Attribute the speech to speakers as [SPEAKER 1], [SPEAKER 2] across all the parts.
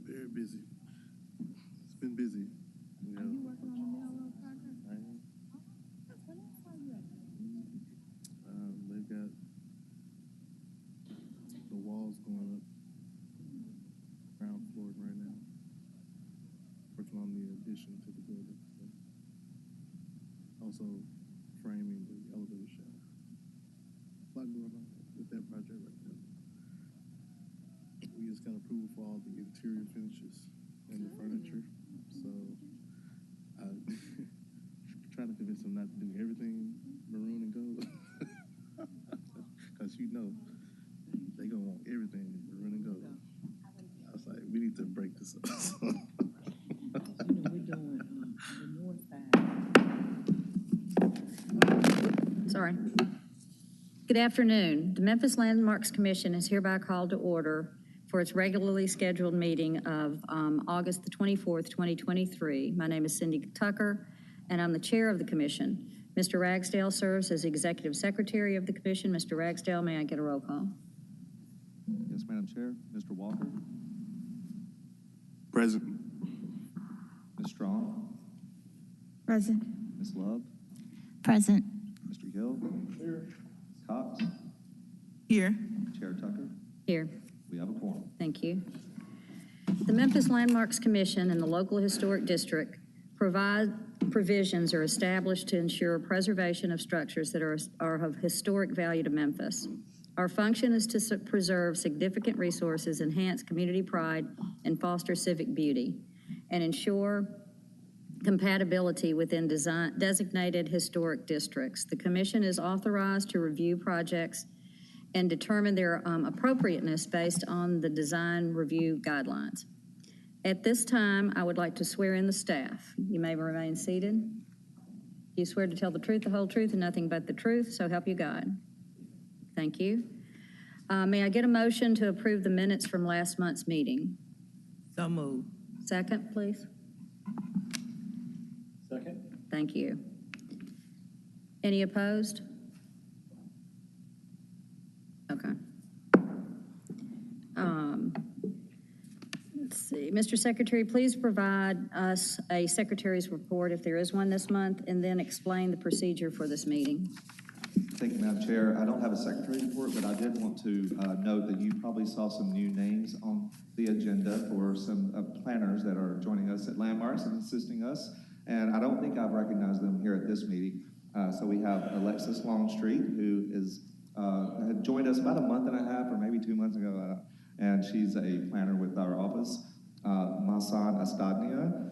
[SPEAKER 1] Very busy. It's been busy. You know.
[SPEAKER 2] Are you working on the railroad project?
[SPEAKER 1] I am.
[SPEAKER 2] What else are you at?
[SPEAKER 1] They've got the walls going up, ground floor right now. Working on the addition to the building. So. Also framing the elevator shaft. A lot going on with that project right now. We just got approval for all the interior finishes and the furniture. So I'm trying to convince them not to do everything maroon and gold. Because you know, they going to want everything maroon and gold. I was like, we need to break this up.
[SPEAKER 2] You know, we're doing the north side.
[SPEAKER 3] Sorry. Good afternoon. The Memphis Landmarks Commission is hereby called to order for its regularly scheduled meeting of August the 24th, 2023. My name is Cindy Tucker, and I'm the chair of the commission. Mr. Ragsdale serves as executive secretary of the commission. Mr. Ragsdale, may I get a roll call?
[SPEAKER 4] Yes, Madam Chair. Mr. Walker?
[SPEAKER 1] Present.
[SPEAKER 4] Ms. Strong?
[SPEAKER 5] Present.
[SPEAKER 4] Ms. Love?
[SPEAKER 5] Present.
[SPEAKER 4] Mr. Gill? Here. Ms. Cox?
[SPEAKER 5] Here.
[SPEAKER 4] Chair Tucker?
[SPEAKER 3] Here.
[SPEAKER 4] We have a quorum.
[SPEAKER 3] Thank you. The Memphis Landmarks Commission and the local historic district provisions are established to ensure preservation of structures that are of historic value to Memphis. Our function is to preserve significant resources, enhance community pride, and foster civic beauty, and ensure compatibility within designated historic districts. The commission is authorized to review projects and determine their appropriateness based on the design review guidelines. At this time, I would like to swear in the staff. You may remain seated. You swear to tell the truth, the whole truth, and nothing but the truth, so help you God. Thank you. May I get a motion to approve the minutes from last month's meeting?
[SPEAKER 2] So moved.
[SPEAKER 3] Second, please.
[SPEAKER 1] Second.
[SPEAKER 3] Thank you. Any opposed? Okay. Let's see. Mr. Secretary, please provide us a secretary's report if there is one this month, and then explain the procedure for this meeting.
[SPEAKER 4] Thank you, Madam Chair. I don't have a secretary report, but I did want to note that you probably saw some new names on the agenda for some planners that are joining us at Landmarks and assisting us. And I don't think I've recognized them here at this meeting. So we have Alexis Longstreet, who had joined us about a month and a half or maybe 2 months ago, and she's a planner with our office. Masan Astadnia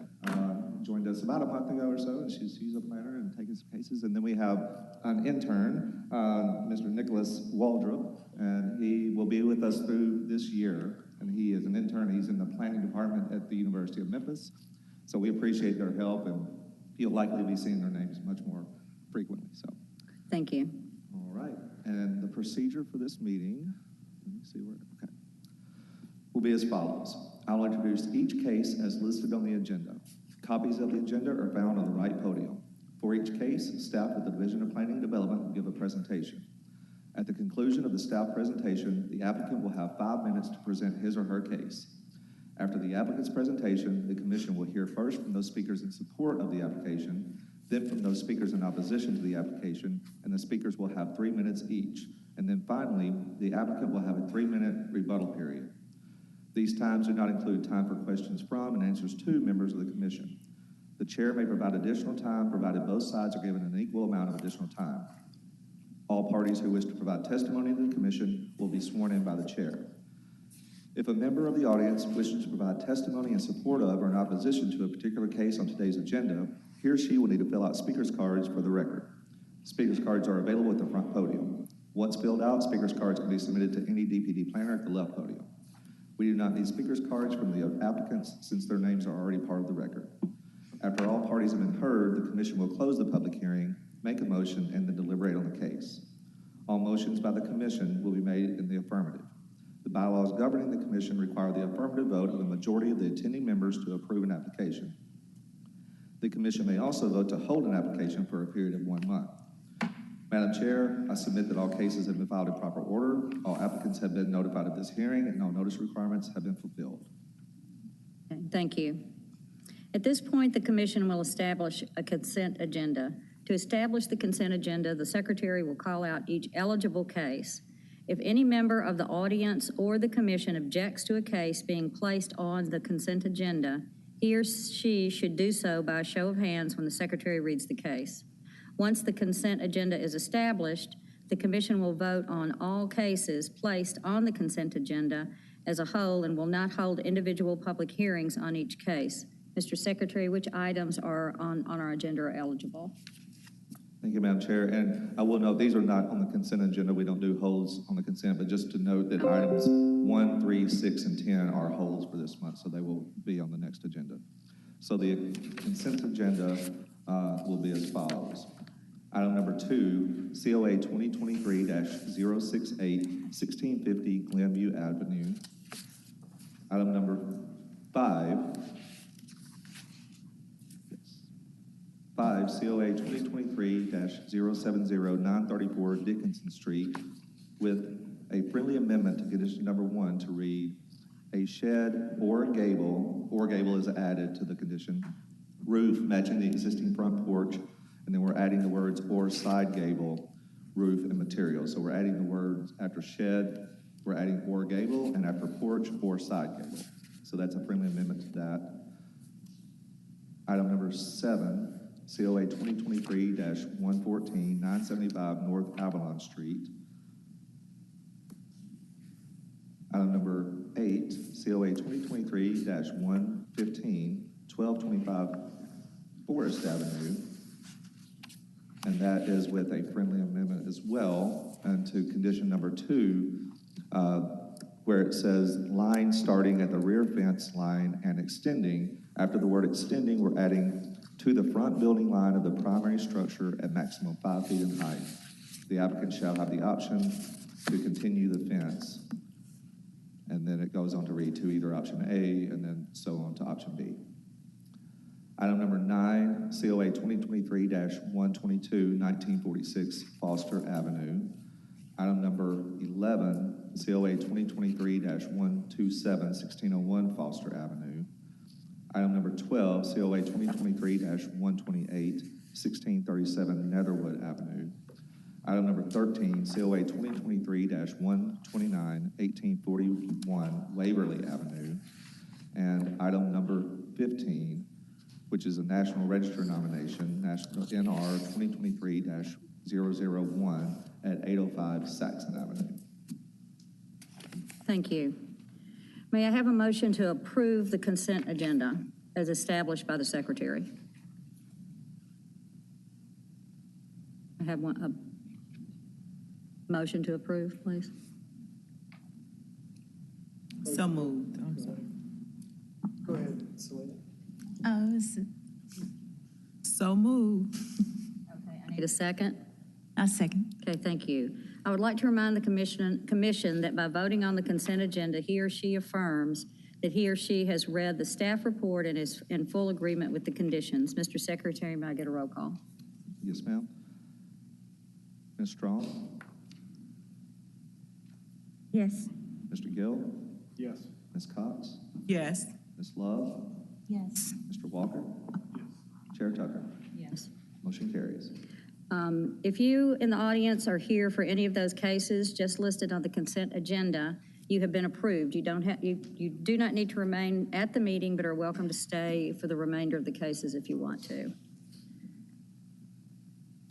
[SPEAKER 4] joined us about a month ago or so, and she's a planner and taking some cases. And then we have an intern, Mr. Nicholas Waldrop, and he will be with us through this year. And he is an intern. He's in the planning department at the University of Memphis. So we appreciate their help, and you'll likely be seeing their names much more frequently. So,
[SPEAKER 3] Thank you.
[SPEAKER 4] all right. And the procedure for this meeting, let me see where, okay, will be as follows. I'll introduce each case as listed on the agenda. Copies of the agenda are found on the right podium. For each case, staff at the Division of Planning and Development will give a presentation. At the conclusion of the staff presentation, the applicant will have 5 minutes to present his or her case. After the applicant's presentation, the commission will hear first from those speakers in support of the application, then from those speakers in opposition to the application, and the speakers will have 3 minutes each. And then finally, the applicant will have a 3-minute rebuttal period. These times do not include time for questions from and answers to members of the commission. The chair may provide additional time, provided both sides are given an equal amount of additional time. All parties who wish to provide testimony to the commission will be sworn in by the chair. If a member of the audience wishes to provide testimony in support of or in opposition to a particular case on today's agenda, he or she will need to fill out speaker's cards for the record. Speaker's cards are available at the front podium. Once filled out, speaker's cards can be submitted to any DPD planner at the left podium. We do not need speaker's cards from the applicants since their names are already part of the record. After all parties have been heard, the commission will close the public hearing, make a motion, and then deliberate on the case. All motions by the commission will be made in the affirmative. The bylaws governing the commission require the affirmative vote of a majority of the attending members to approve an application. The commission may also vote to hold an application for a period of 1 month. Madam Chair, I submit that all cases have been filed in proper order, all applicants have been notified of this hearing, and all notice requirements have been fulfilled.
[SPEAKER 3] Okay, thank you. At this point, the commission will establish a consent agenda. To establish the consent agenda, the secretary will call out each eligible case. If any member of the audience or the commission objects to a case being placed on the consent agenda, he or she should do so by a show of hands when the secretary reads the case. Once the consent agenda is established, the commission will vote on all cases placed on the consent agenda as a whole and will not hold individual public hearings on each case. Mr. Secretary, which items are on our agenda are eligible?
[SPEAKER 4] Thank you, Madam Chair. And I will note, these are not on the consent agenda. We don't do holds on the consent, but just to note that items 1, 3, 6, and 10 are holds for this month, so they will be on the next agenda. So the consent agenda will be as follows. Item number 2, COA 2023-068, 1650 Glenview Avenue. Item number 5, COA 2023-070, 934 Dickinson Street, with a friendly amendment to condition number 1 to read, a shed or gable is added to the condition, roof matching the existing front porch, and then we're adding the words or side gable, roof, and material. So we're adding the words after shed, we're adding or gable, and after porch, or side gable. So that's a friendly amendment to that. Item number 7, COA 2023-114, 975 North Avalon Street. Item number 8, COA 2023-115, 1225 Forest Avenue. And that is with a friendly amendment as well, and to condition number 2, where it says line starting at the rear fence line and extending. After the word extending, we're adding to the front building line of the primary structure at maximum 5 feet in height. The applicant shall have the option to continue the fence. And then it goes on to read to either option A and then so on to option B. Item number 9, COA 2023-122, 1946 Foster Avenue. Item number 11, COA 2023-127, 1601 Foster Avenue. Item number 12, COA 2023-128, 1637 Netherwood Avenue. Item number 13, COA 2023-129, 1841 Waverly Avenue. And item number 15, which is a National Register nomination, National NR 2023-001 at 805 Saxon Avenue.
[SPEAKER 3] Thank you. May I have a motion to approve the consent agenda as established by the secretary? I have a motion to approve, please.
[SPEAKER 5] So moved. I'm sorry.
[SPEAKER 1] Go ahead, Selena.
[SPEAKER 5] So moved.
[SPEAKER 3] Okay, I need a second.
[SPEAKER 5] A second.
[SPEAKER 3] Okay, thank you. I would like to remind the commission that by voting on the consent agenda, he or she affirms that he or she has read the staff report and is in full agreement with the conditions. Mr. Secretary, may I get a roll call?
[SPEAKER 4] Yes, ma'am. Ms. Strong?
[SPEAKER 5] Yes.
[SPEAKER 4] Mr. Gill?
[SPEAKER 1] Yes.
[SPEAKER 4] Ms. Cox?
[SPEAKER 5] Yes.
[SPEAKER 4] Ms. Love?
[SPEAKER 5] Yes.
[SPEAKER 4] Mr. Walker?
[SPEAKER 1] Yes.
[SPEAKER 4] Chair Tucker?
[SPEAKER 3] Yes.
[SPEAKER 4] Motion carries.
[SPEAKER 3] If you in the audience are here for any of those cases just listed on the consent agenda, you have been approved. You do not need to remain at the meeting, but are welcome to stay for the remainder of the cases if you want to.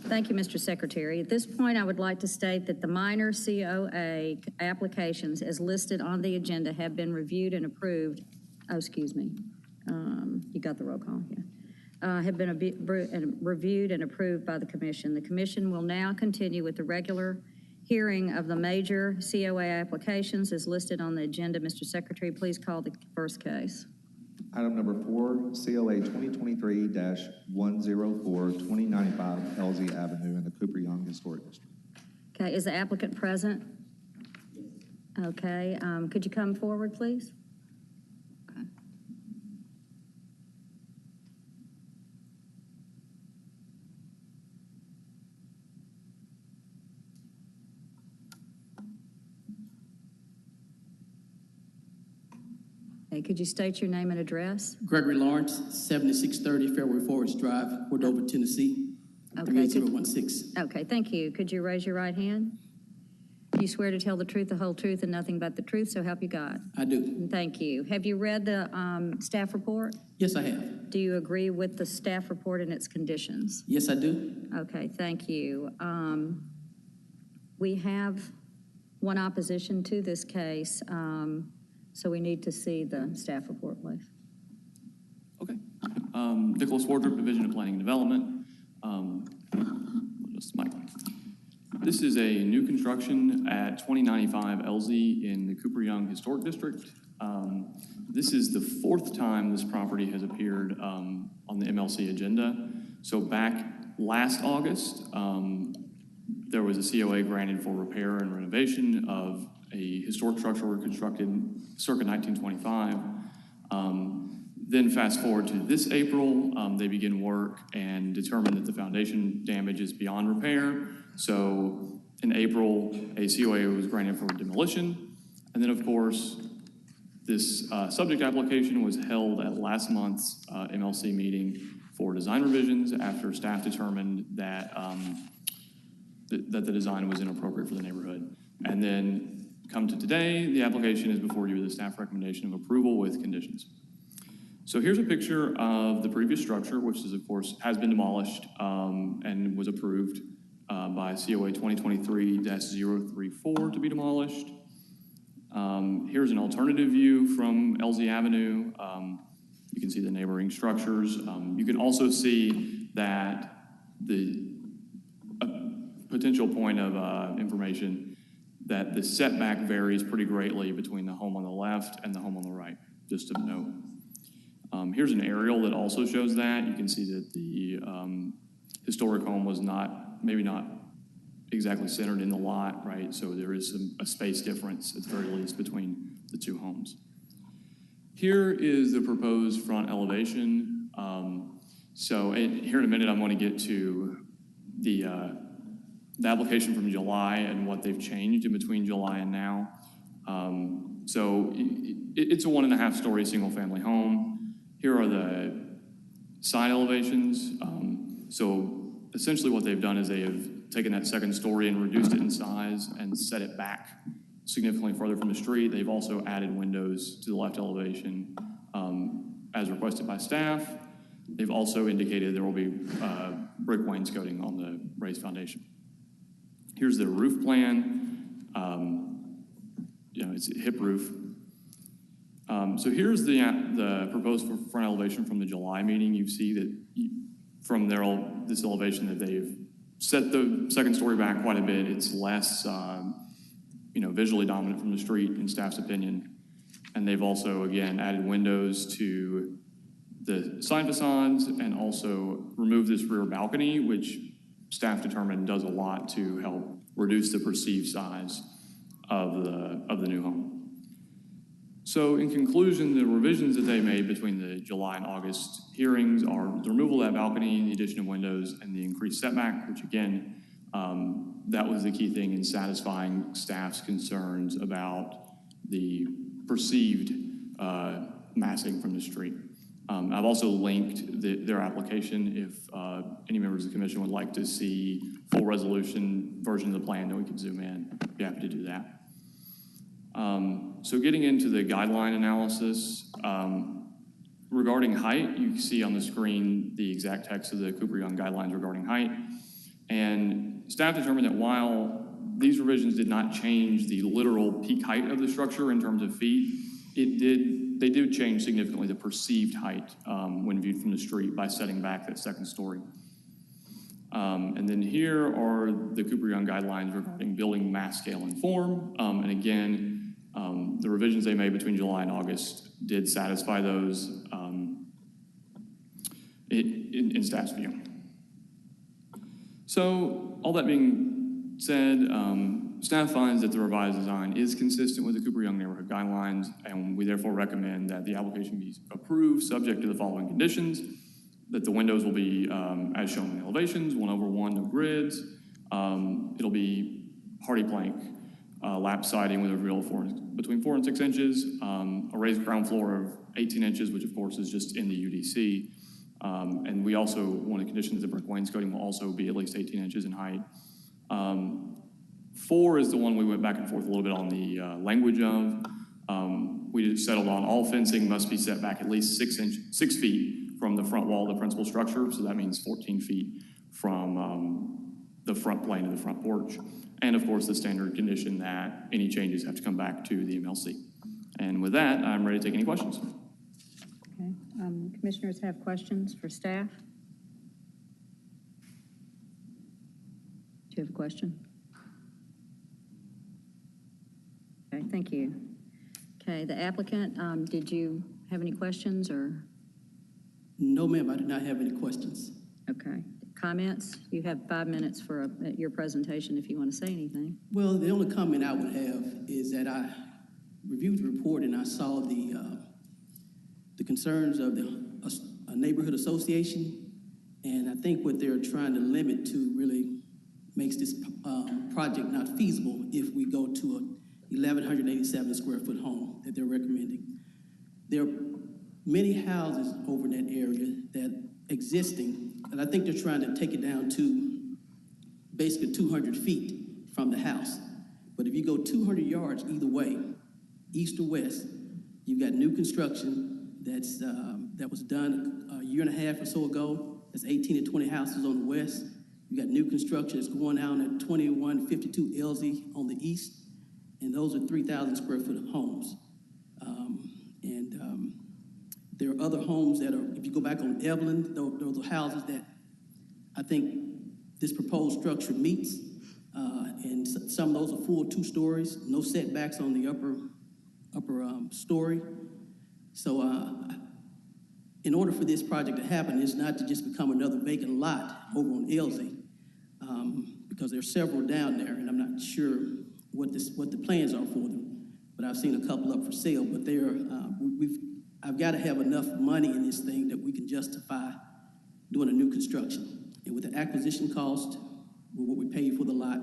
[SPEAKER 3] Thank you, Mr. Secretary. At this point, I would like to state that the minor COA applications as listed on the agenda have been reviewed and approved. Oh, excuse me. You got the roll call, yeah. Have been reviewed and approved by the commission. The commission will now continue with the regular hearing of the major COA applications as listed on the agenda. Mr. Secretary, please call the first case.
[SPEAKER 4] Item number 4, COA 2023-104, 2095 Elsie Avenue in the Cooper Young Historic District.
[SPEAKER 3] Okay, is the applicant present? Okay, could you come forward, please? Okay. Okay, could you state your name and address?
[SPEAKER 6] Gregory Lawrence, 7630 Fairway Forest Drive, Cordova, Tennessee,
[SPEAKER 3] Okay,
[SPEAKER 6] 38016.
[SPEAKER 3] Okay, thank you. Could you raise your right hand? Do you swear to tell the truth, the whole truth, and nothing but the truth, so help you God?
[SPEAKER 6] I do.
[SPEAKER 3] Thank you. Have you read the staff report?
[SPEAKER 6] Yes, I have.
[SPEAKER 3] Do you agree with the staff report and its conditions?
[SPEAKER 6] Yes, I do.
[SPEAKER 3] Okay, thank you. We have one opposition to this case, so we need to see the staff report, please.
[SPEAKER 7] Okay. Nicholas Wardrop, Division of Planning and Development. Just Mike. This is a new construction at 2095 LZ in the Cooper Young Historic District. This is the fourth time this property has appeared on the MLC agenda. So back last August, there was a COA granted for repair and renovation of a historic structure constructed circa 1925. Then fast forward to this April, they begin work and determine that the foundation damage is beyond repair. So in April, a COA was granted for demolition. And then of course, this subject application was held at last month's MLC meeting for design revisions after staff determined that, that the design was inappropriate for the neighborhood. And then come to today, the application is before you with a staff recommendation of approval with conditions. So here's a picture of the previous structure, which is, of course, has been demolished and was approved by COA 2023-034 to be demolished. Here's an alternative view from LZ Avenue. You can see the neighboring structures. You can also see that the potential point of information that the setback varies pretty greatly between the home on the left and the home on the right, just to note. Here's an aerial that also shows that. You can see that the historic home was maybe not exactly centered in the lot, right? So there is a space difference, at the very least, between the two homes. Here is the proposed front elevation. Here in a minute, I'm going to get to the application from July and what they've changed in between July and now. It's a 1.5-story single-family home. Here are the side elevations. So essentially what they've done is they have taken that second story and reduced it in size and set it back significantly further from the street. They've also added windows to the left elevation as requested by staff. They've also indicated there will be brick wainscoting on the raised foundation. Here's the roof plan. It's a hip roof. So here's the proposed front elevation from the July meeting. You see that from this elevation that they've set the second story back quite a bit. It's less, visually dominant from the street in staff's opinion. And they've also, again, added windows to the side facades and also removed this rear balcony, which staff determined does a lot to help reduce the perceived size of the new home. So in conclusion, the revisions that they made between the July and August hearings are the removal of that balcony, the addition of windows, and the increased setback, which again, that was the key thing in satisfying staff's concerns about the perceived massing from the street. I've also linked their application if any members of the commission would like to see full resolution version of the plan, then we can zoom in. I'd be happy to do that. So getting into the guideline analysis, regarding height, you see on the screen the exact text of the Cooper Young guidelines regarding height. And staff determined that while these revisions did not change the literal peak height of the structure in terms of feet, they did change significantly the perceived height when viewed from the street by setting back that second story. And then here are the Cooper Young guidelines regarding building mass, scale, and form. And again, the revisions they made between July and August did satisfy those in staff's view. So all that being said, staff finds that the revised design is consistent with the Cooper Young neighborhood guidelines, and we therefore recommend that the application be approved subject to the following conditions: that the windows will be as shown in the elevations, 1/1, no grids. It'll be hardy plank lap siding with a real between 4 and 6 inches, a raised ground floor of 18 inches, which of course is just in the UDC. And we also want to condition that the brick wainscoting will also be at least 18 inches in height. 4 is the one we went back and forth a little bit on the language of. We just settled on all fencing must be set back at least 6 feet from the front wall of the principal structure. So that means 14 feet from the front plane of the front porch. And of course, the standard condition that any changes have to come back to the MLC. And with that, I'm ready to take any questions.
[SPEAKER 3] Okay. Commissioners have questions for staff? Do you have a question? Okay, thank you. Okay, the applicant, did you have any questions or?
[SPEAKER 6] No, ma'am, I do not have any questions.
[SPEAKER 3] Okay, comments? You have 5 minutes for your presentation if you want to say anything.
[SPEAKER 6] Well, the only comment I would have is that I reviewed the report and I saw the concerns of a neighborhood association, and I think what they're trying to limit to really makes this project not feasible if we go to a 1,187 square foot home that they're recommending. There are many houses over in that area that existing, and I think they're trying to take it down to basically 200 feet from the house. But if you go 200 yards either way, east or west, you've got new construction that was done a year and a half or so ago. That's 18 to 20 houses on the west. You got new construction that's going on at 2152 Elsie on the east. And those are 3,000 square foot homes. There are other homes that are, if you go back on Evelyn, those are houses that I think this proposed structure meets. And some of those are full 2 stories, no setbacks on the upper story. So in order for this project to happen, it's not to just become another vacant lot over on Elsie, because there are several down there, and I'm not sure what the plans are for them, but I've seen a couple up for sale. But I've got to have enough money in this thing that we can justify doing a new construction. And with the acquisition cost, with what we paid for the lot,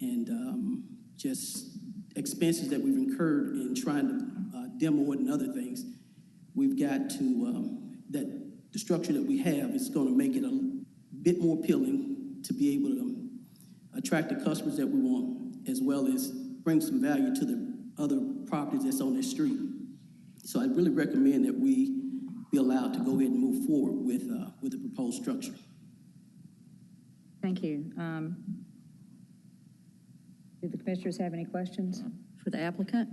[SPEAKER 6] and just expenses that we've incurred in trying to demo it and other things, we've got to, that the structure that we have is going to make it a bit more appealing to be able to attract the customers that we want, as well as bring some value to the other properties that's on this street. So I really recommend that we be allowed to go ahead and move forward with the proposed structure.
[SPEAKER 3] Thank you. Do the commissioners have any questions for the applicant?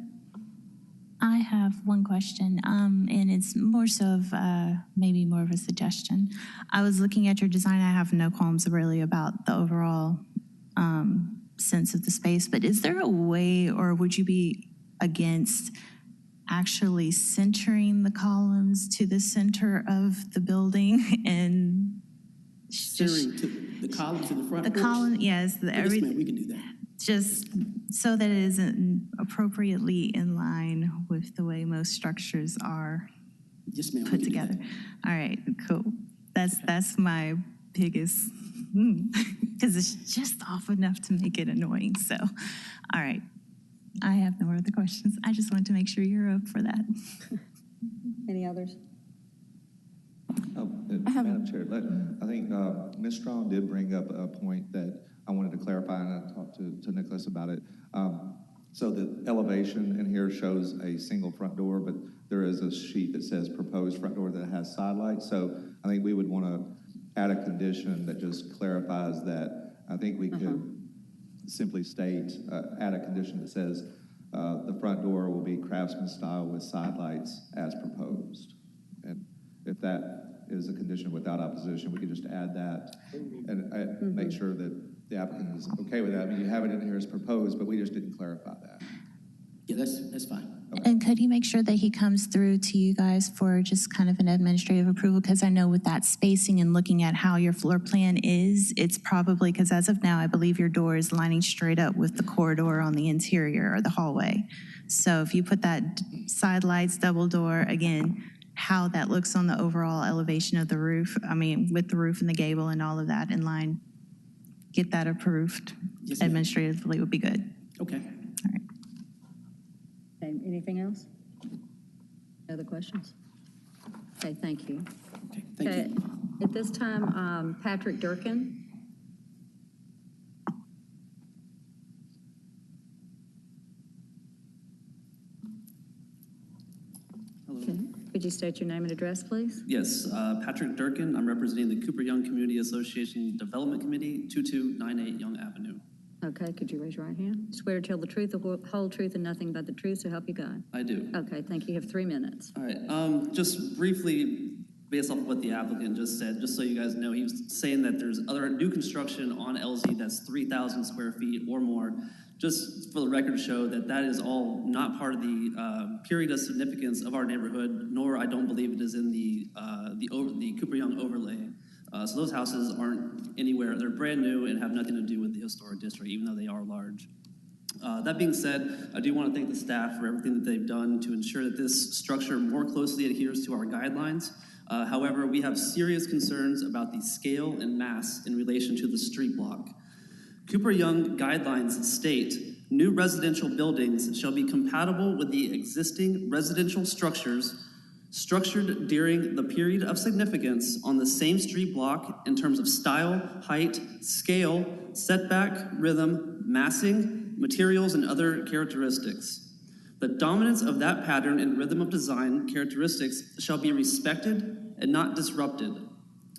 [SPEAKER 8] I have one question, and it's more so of maybe more of a suggestion. I was looking at your design. I have no qualms really about the overall sense of the space, but is there a way, or would you be against actually centering the columns to the center of the building and
[SPEAKER 6] Steering to the columns in the front
[SPEAKER 8] the
[SPEAKER 6] porch?
[SPEAKER 8] column? Yes,
[SPEAKER 6] Yes, ma'am, we can do that.
[SPEAKER 8] just so that it isn't appropriately in line with the way most structures are
[SPEAKER 6] Yes, ma'am, we
[SPEAKER 8] put
[SPEAKER 6] can do that.
[SPEAKER 8] together. All right, cool. That's my biggest, because it's just off enough to make it annoying. So, all right. I have no other questions. I just wanted to make sure you're up for that.
[SPEAKER 3] Any others?
[SPEAKER 4] Madam Chair, I think Ms. Strong did bring up a point that I wanted to clarify, and I talked to Nicholas about it. So the elevation in here shows a single front door, but there is a sheet that says proposed front door that has side lights. So I think we would want to add a condition that just clarifies that. I think we could simply state, add a condition that says the front door will be craftsman style with side lights as proposed. And if that is a condition without opposition, we can just add that and make sure that the applicant is okay with that. I mean, you have it in here as proposed, but we just didn't clarify that.
[SPEAKER 6] Yeah, that's fine.
[SPEAKER 4] Okay.
[SPEAKER 8] And could you make sure that he comes through to you guys for just kind of an administrative approval? Because I know with that spacing and looking at how your floor plan is, it's probably, because as of now, I believe your door is lining straight up with the corridor on the interior or the hallway. So if you put that side lights, double door, again, how that looks on the overall elevation of the roof, I mean, with the roof and the gable and all of that in line, get that approved
[SPEAKER 6] Yes, ma'am.
[SPEAKER 8] administratively would be good.
[SPEAKER 6] Okay.
[SPEAKER 8] All
[SPEAKER 3] Okay, anything else? Other questions? Okay, thank you.
[SPEAKER 6] Okay, thank
[SPEAKER 3] Okay,
[SPEAKER 6] you.
[SPEAKER 3] at this time, Patrick Durkin. Okay, could you state your name and address, please?
[SPEAKER 9] Yes, Patrick Durkin. I'm representing the Cooper Young Community Association Development Committee, 2298 Young Avenue.
[SPEAKER 3] Okay, could you raise your right hand? Swear to tell the truth, the whole truth, and nothing but the truth, so help you God.
[SPEAKER 9] I do.
[SPEAKER 3] Okay, thank you. You have 3 minutes.
[SPEAKER 9] All right. Just briefly, based off of what the applicant just said, just so you guys know, he was saying that there's other new construction on LZ that's 3,000 square feet or more. Just for the record, show that that is all not part of the period of significance of our neighborhood, nor I don't believe it is in the Cooper Young overlay. So those houses aren't anywhere. They're brand new and have nothing to do with the historic district, even though they are large. That being said, I do want to thank the staff for everything that they've done to ensure that this structure more closely adheres to our guidelines. However, we have serious concerns about the scale and mass in relation to the street block. Cooper Young guidelines state, new residential buildings shall be compatible with the existing residential structures structured during the period of significance on the same street block in terms of style, height, scale, setback, rhythm, massing, materials, and other characteristics. The dominance of that pattern and rhythm of design characteristics shall be respected and not disrupted.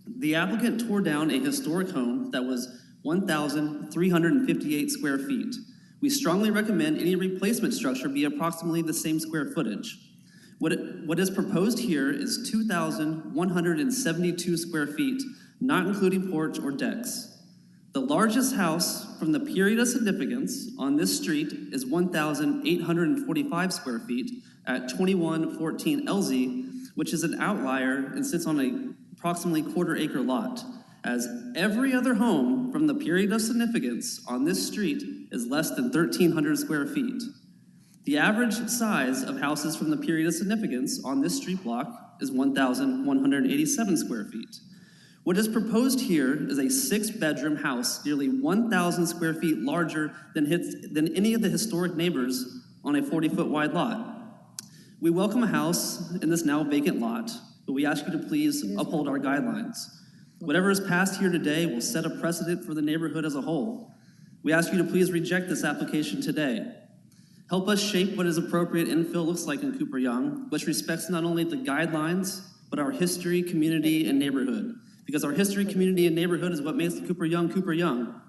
[SPEAKER 9] The applicant tore down a historic home that was 1,358 square feet. We strongly recommend any replacement structure be approximately the same square footage. What is proposed here is 2,172 square feet, not including porch or decks. The largest house from the period of significance on this street is 1,845 square feet at 2114 LZ, which is an outlier and sits on a approximately quarter-acre lot, as every other home from the period of significance on this street is less than 1,300 square feet. The average size of houses from the period of significance on this street block is 1,187 square feet. What is proposed here is a 6-bedroom house, nearly 1,000 square feet larger than any of the historic neighbors on a 40-foot wide lot. We welcome a house in this now vacant lot, but we ask you to please uphold our guidelines. Whatever is passed here today will set a precedent for the neighborhood as a whole. We ask you to please reject this application today. Help us shape what is appropriate infill looks like in Cooper Young, which respects not only the guidelines, but our history, community, and neighborhood. Because our history, community, and neighborhood is what makes Cooper Young Cooper Young.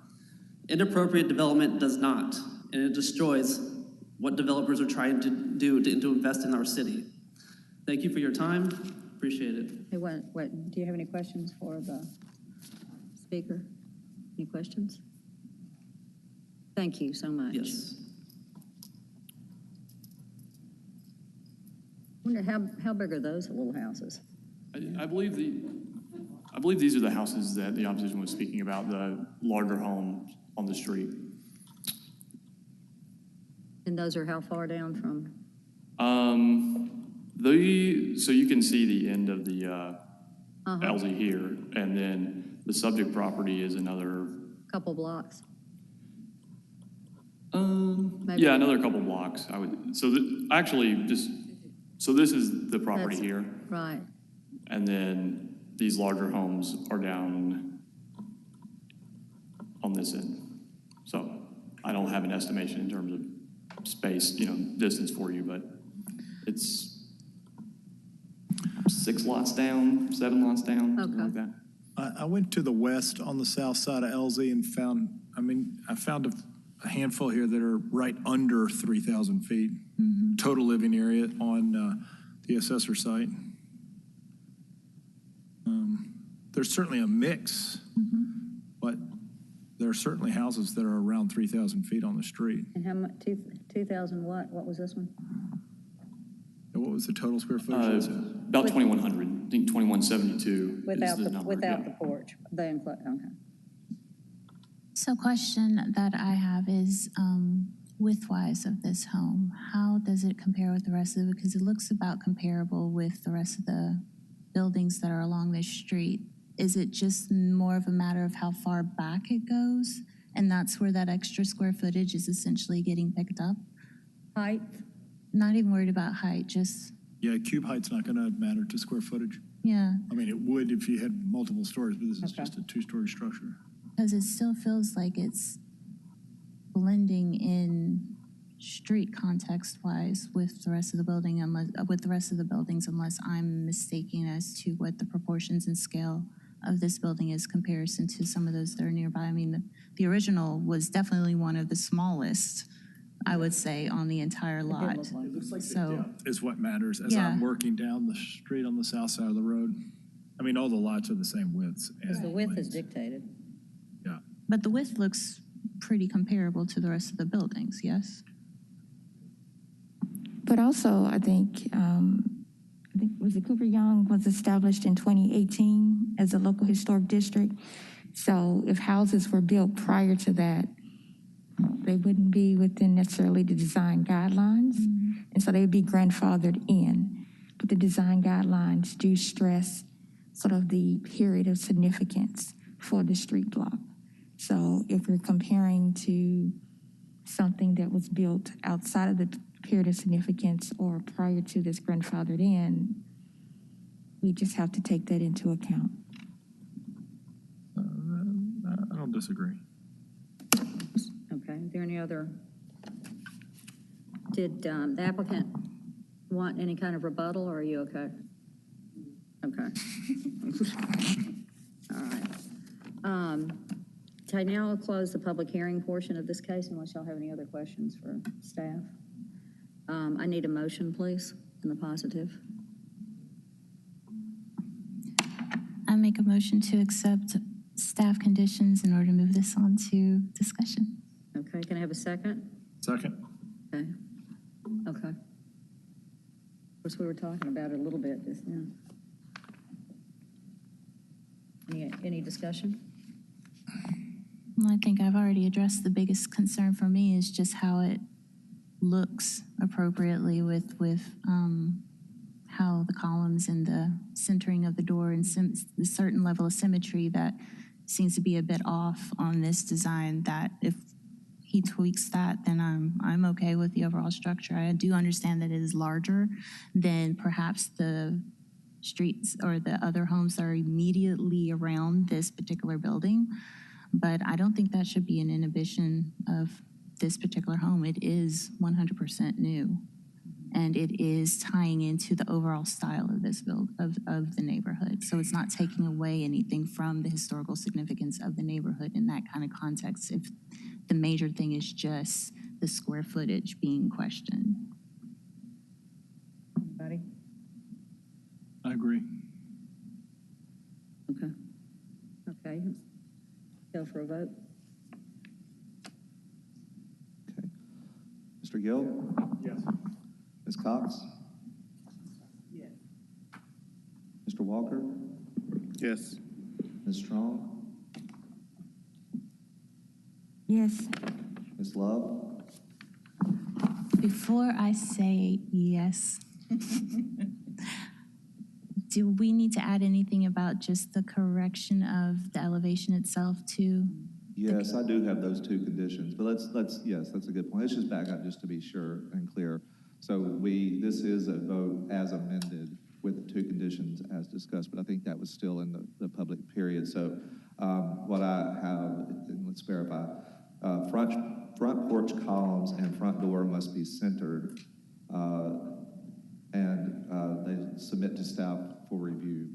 [SPEAKER 9] Inappropriate development does not, and it destroys what developers are trying to do to invest in our city. Thank you for your time. Appreciate it.
[SPEAKER 3] Hey, do you have any questions for the speaker? Any questions? Thank you so much.
[SPEAKER 9] Yes.
[SPEAKER 3] I wonder how big are those little houses?
[SPEAKER 7] I believe these are the houses that the opposition was speaking about, the larger homes on the street.
[SPEAKER 3] And those are how far down from?
[SPEAKER 7] So you can see the end of the LZ here, and then the subject property is another
[SPEAKER 3] Couple blocks?
[SPEAKER 7] yeah, another couple blocks. So this is the property here,
[SPEAKER 3] Right.
[SPEAKER 7] and then these larger homes are down on this end. So I don't have an estimation in terms of space, distance for you, but it's 6 lots down, 7 lots down, something like that.
[SPEAKER 10] I went to the west on the south side of LZ and found a handful here that are right under 3,000 feet total living area on the assessor site. There's certainly a mix, but there are certainly houses that are around 3,000 feet on the street.
[SPEAKER 3] And how much, 2,000 what? What was this one?
[SPEAKER 10] And what was the total square footage?
[SPEAKER 7] About 2,100. I think 2,172
[SPEAKER 3] Without
[SPEAKER 7] is the number.
[SPEAKER 3] without
[SPEAKER 7] yeah.
[SPEAKER 3] the porch, okay.
[SPEAKER 8] So question that I have is width-wise of this home, how does it compare with the rest of it? Because it looks about comparable with the rest of the buildings that are along this street. Is it just more of a matter of how far back it goes? And that's where that extra square footage is essentially getting picked up?
[SPEAKER 3] Height?
[SPEAKER 8] Not even worried about height, just,
[SPEAKER 10] Yeah, cube height's not gonna matter to square footage.
[SPEAKER 8] yeah,
[SPEAKER 10] I mean, it would if you had multiple stories, but this is
[SPEAKER 3] Okay.
[SPEAKER 10] just a two-story structure.
[SPEAKER 8] because it still feels like it's blending in street context-wise with the rest of the building, with the rest of the buildings, unless I'm mistaken as to what the proportions and scale of this building is comparison to some of those that are nearby. I mean, the original was definitely one of the smallest, I would say, on the entire lot.
[SPEAKER 3] look like
[SPEAKER 10] It looks like
[SPEAKER 8] So-
[SPEAKER 10] the depth is what matters as
[SPEAKER 8] Yeah.
[SPEAKER 10] I'm working down the street on the south side of the road. I mean, all the lots are the same widths.
[SPEAKER 3] Because the
[SPEAKER 10] and
[SPEAKER 3] width is
[SPEAKER 10] lengths.
[SPEAKER 3] dictated.
[SPEAKER 10] Yeah.
[SPEAKER 8] But the width looks pretty comparable to the rest of the buildings, yes?
[SPEAKER 11] But also, I think was it Cooper Young was established in 2018 as a local historic district. So if houses were built prior to that, they wouldn't be within necessarily the design guidelines. And so they would be grandfathered in. But the design guidelines do stress sort of the period of significance for the street block. So if we're comparing to something that was built outside of the period of significance or prior to this grandfathered in, we just have to take that into account.
[SPEAKER 10] I don't disagree.
[SPEAKER 3] Okay, is there any other? Did the applicant want any kind of rebuttal, or are you okay? Okay. All right. Okay, now I'll close the public hearing portion of this case unless y'all have any other questions for staff. I need a motion, please, in the positive.
[SPEAKER 8] I make a motion to accept staff conditions in order to move this on to discussion.
[SPEAKER 3] Okay, can I have a second?
[SPEAKER 10] Second?
[SPEAKER 3] Okay. Okay. Of course, we were talking about it a little bit just now. Any discussion?
[SPEAKER 8] Well, I think I've already addressed the biggest concern for me is just how it looks appropriately with how the columns and the centering of the door and a certain level of symmetry that seems to be a bit off on this design, that if he tweaks that, then I'm okay with the overall structure. I do understand that it is larger than perhaps the streets or the other homes that are immediately around this particular building, but I don't think that should be an inhibition of this particular home. It is 100% new, and it is tying into the overall style of this of the neighborhood. So it's not taking away anything from the historical significance of the neighborhood in that kind of context, if the major thing is just the square footage being questioned.
[SPEAKER 3] Anybody?
[SPEAKER 10] I agree.
[SPEAKER 3] Okay. Okay. Go for a vote.
[SPEAKER 4] Okay. Mr. Gill?
[SPEAKER 10] Yes.
[SPEAKER 4] Ms. Cox?
[SPEAKER 6] Yes.
[SPEAKER 4] Mr. Walker?
[SPEAKER 1] Yes.
[SPEAKER 4] Ms. Strong?
[SPEAKER 11] Yes.
[SPEAKER 4] Ms. Love?
[SPEAKER 8] Before I say yes, do we need to add anything about just the correction of the elevation itself too?
[SPEAKER 4] Yes, I do have those two conditions, but yes, that's a good point. Let's just back up just to be sure and clear. So this is a vote as amended with the two conditions as discussed, but I think that was still in the public period. So what I have, and let's verify, front porch columns and front door must be centered, and they submit to staff for review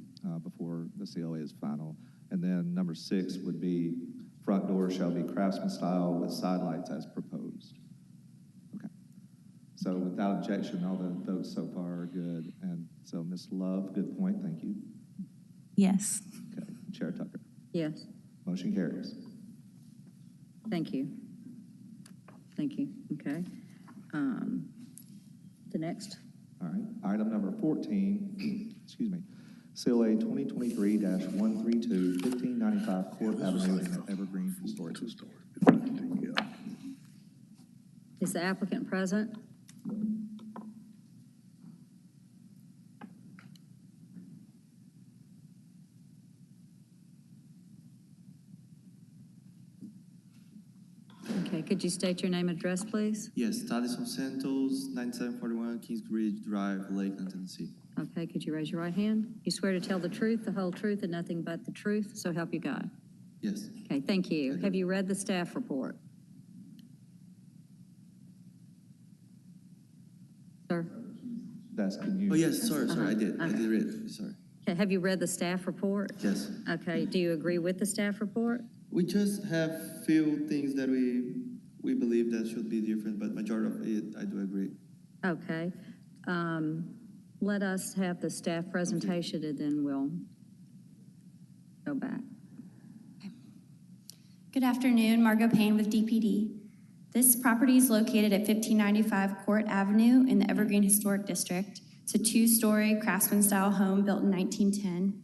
[SPEAKER 4] before the COA is final. And then number 6 would be front door shall be craftsman style with side lights as proposed. Okay. So without objection, all the votes so far are good. And so Ms. Love, good point, thank you.
[SPEAKER 8] Yes.
[SPEAKER 4] Okay, Chair Tucker.
[SPEAKER 3] Yes.
[SPEAKER 4] Motion carries.
[SPEAKER 3] Thank you. Thank you. Okay. The next.
[SPEAKER 4] All right, item number 14, excuse me, COA 2023-132, 1595 Court Avenue in the Evergreen Historic District.
[SPEAKER 3] Is the applicant present? Okay, could you state your name and address, please?
[SPEAKER 12] Yes, Tadison Santos, 9741 Kingsbridge Drive, Lakeland, Tennessee.
[SPEAKER 3] Okay, could you raise your right hand? You swear to tell the truth, the whole truth, and nothing but the truth, so help you God.
[SPEAKER 12] Yes.
[SPEAKER 3] Okay, thank you. Have you read the staff report? Sir?
[SPEAKER 4] That's, can you?
[SPEAKER 12] Oh, yes, sorry, I did read it, sorry.
[SPEAKER 3] Okay, have you read the staff report?
[SPEAKER 12] Yes.
[SPEAKER 3] Okay, do you agree with the staff report?
[SPEAKER 12] We just have few things that we believe that should be different, but majority of it, I do agree.
[SPEAKER 3] Okay. Let us have the staff presentation and then we'll go back.
[SPEAKER 13] Good afternoon, Margot Payne with DPD. This property is located at 1595 Court Avenue in the Evergreen Historic District. It's a two-story craftsman-style home built in 1910.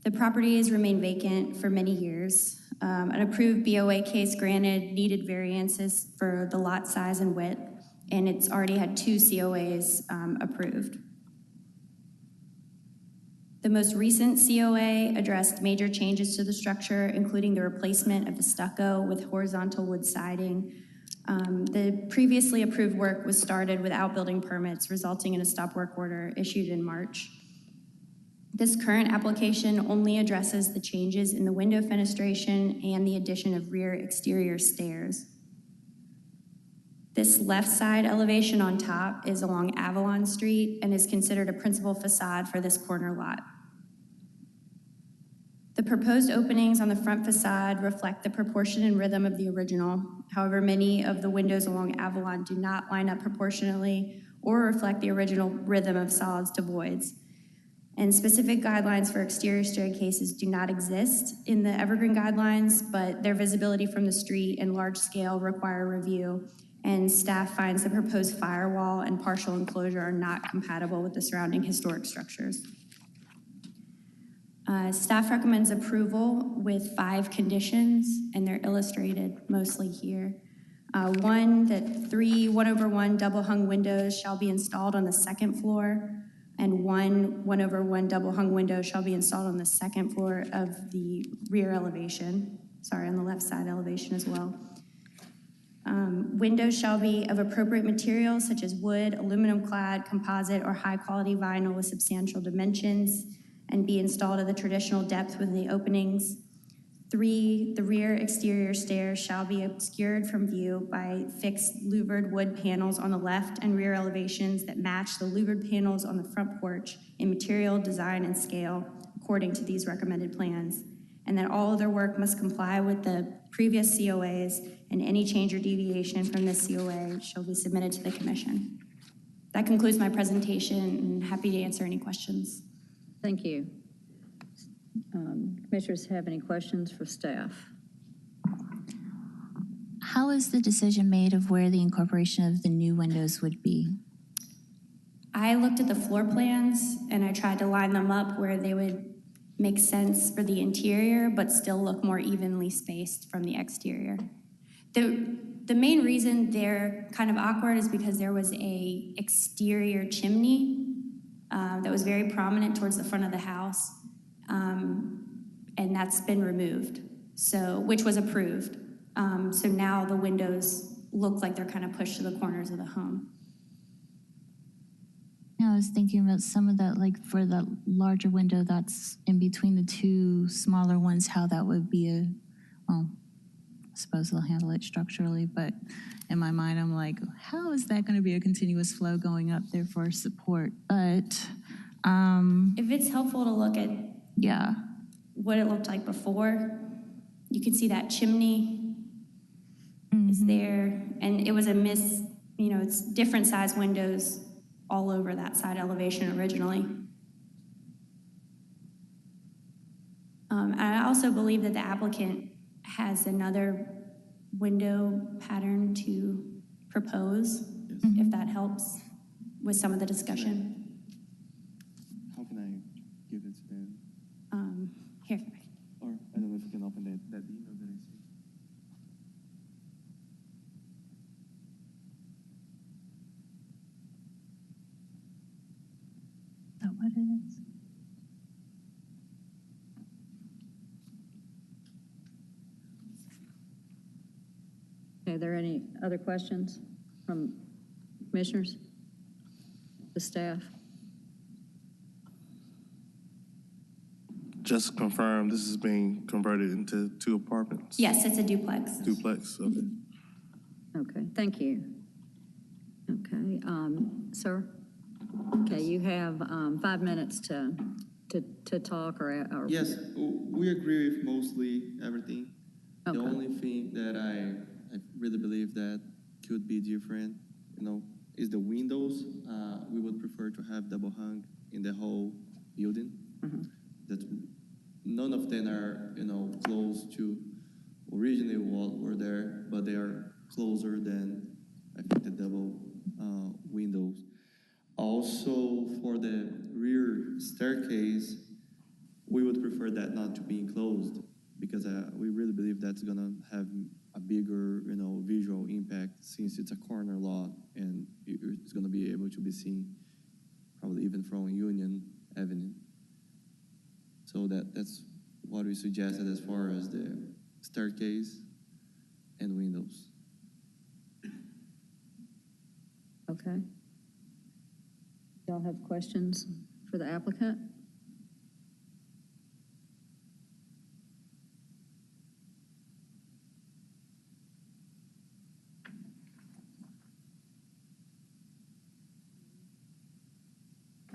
[SPEAKER 13] The property has remained vacant for many years. An approved BOA case granted needed variances for the lot size and width, and it's already had 2 COAs approved. The most recent COA addressed major changes to the structure, including the replacement of the stucco with horizontal wood siding. The previously approved work was started without building permits, resulting in a stop work order issued in March. This current application only addresses the changes in the window fenestration and the addition of rear exterior stairs. This left side elevation on top is along Avalon Street and is considered a principal facade for this corner lot. The proposed openings on the front facade reflect the proportion and rhythm of the original. However, many of the windows along Avalon do not line up proportionally or reflect the original rhythm of solids to voids. And specific guidelines for exterior staircases do not exist in the Evergreen guidelines, but their visibility from the street and large scale require review. And staff finds the proposed firewall and partial enclosure are not compatible with the surrounding historic structures. Staff recommends approval with 5 conditions, and they're illustrated mostly here. One, that 3 1/1 double hung windows shall be installed on the second floor, and 1 1/1 double hung window shall be installed on the second floor of the rear elevation, on the left side elevation as well. Windows shall be of appropriate materials such as wood, aluminum clad, composite, or high quality vinyl with substantial dimensions, and be installed at the traditional depth within the openings. 3, the rear exterior stairs shall be obscured from view by fixed louvered wood panels on the left and rear elevations that match the louvered panels on the front porch in material, design, and scale according to these recommended plans. And that all other work must comply with the previous COAs, and any change or deviation from this COA shall be submitted to the commission. That concludes my presentation, and happy to answer any questions.
[SPEAKER 3] Thank you. Commissioners have any questions for staff?
[SPEAKER 8] How is the decision made of where the incorporation of the new windows would be?
[SPEAKER 13] I looked at the floor plans and I tried to line them up where they would make sense for the interior, but still look more evenly spaced from the exterior. The main reason they're kind of awkward is because there was a exterior chimney that was very prominent towards the front of the house, and that's been removed, which was approved. So now the windows look like they're kind of pushed to the corners of the home.
[SPEAKER 8] Yeah, I was thinking about some of that, like for the larger window that's in between the 2 smaller ones, how that would be I suppose they'll handle it structurally, but in my mind, I'm like, how is that going to be a continuous flow going up there for support? But
[SPEAKER 13] if it's helpful to look at what it looked like before, you can see that chimney is there, and it was it's different size windows all over that side elevation originally. I also believe that the applicant has another window pattern to propose, if that helps with some of the discussion.
[SPEAKER 12] How can I give it to them?
[SPEAKER 13] Here.
[SPEAKER 12] Or I don't know if you can open that email that I see.
[SPEAKER 8] Is that what it is?
[SPEAKER 3] Okay, are there any other questions from commissioners, the staff?
[SPEAKER 14] Just to confirm, this is being converted into 2 apartments?
[SPEAKER 13] Yes, it's a duplex.
[SPEAKER 14] Duplex, okay.
[SPEAKER 3] Okay, thank you. Okay, sir? Okay, you have 5 minutes to talk or.
[SPEAKER 12] Yes, we agree with mostly everything.
[SPEAKER 3] Okay.
[SPEAKER 12] The only thing that I really believe that could be different, is the windows. We would prefer to have double hung in the whole building. That none of them are, close to originally what were there, but they are closer than, I think, the double windows. Also, for the rear staircase, we would prefer that not to be enclosed because we really believe that's gonna have a bigger, visual impact since it's a corner lot and it's gonna be able to be seen probably even from Union Avenue. So that's what we suggested as far as the staircase and windows.
[SPEAKER 3] Okay. Y'all have questions for the applicant?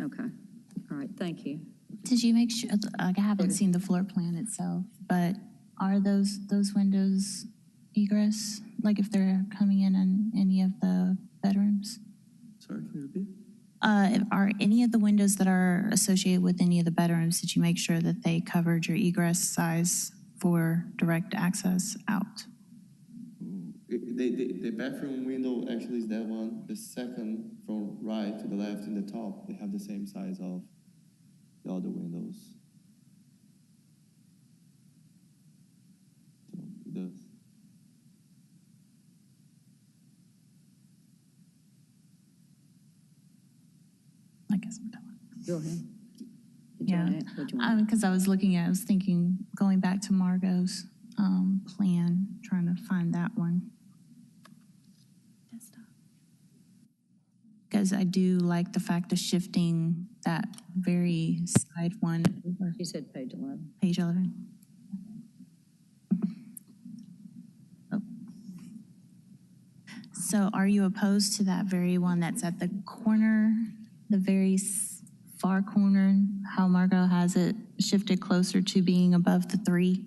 [SPEAKER 3] Okay, all right, thank you.
[SPEAKER 8] Did you make sure, I haven't seen the floor plan itself, but are those windows egress? Like if they're coming in any of the bedrooms?
[SPEAKER 12] Sorry, can you repeat?
[SPEAKER 8] Are any of the windows that are associated with any of the bedrooms, did you make sure that they covered your egress size for direct access out?
[SPEAKER 12] The bathroom window actually is that one. The second from right to the left in the top, they have the same size of the other windows. So it does.
[SPEAKER 8] I guess I'm done.
[SPEAKER 3] Go ahead.
[SPEAKER 8] Yeah, because I was thinking, going back to Margot's plan, trying to find that one. Because I do like the fact of shifting that very side one.
[SPEAKER 3] You said page 11.
[SPEAKER 8] Page 11. Oh. So are you opposed to that very one that's at the corner, the very far corner, how Margot has it shifted closer to being above the 3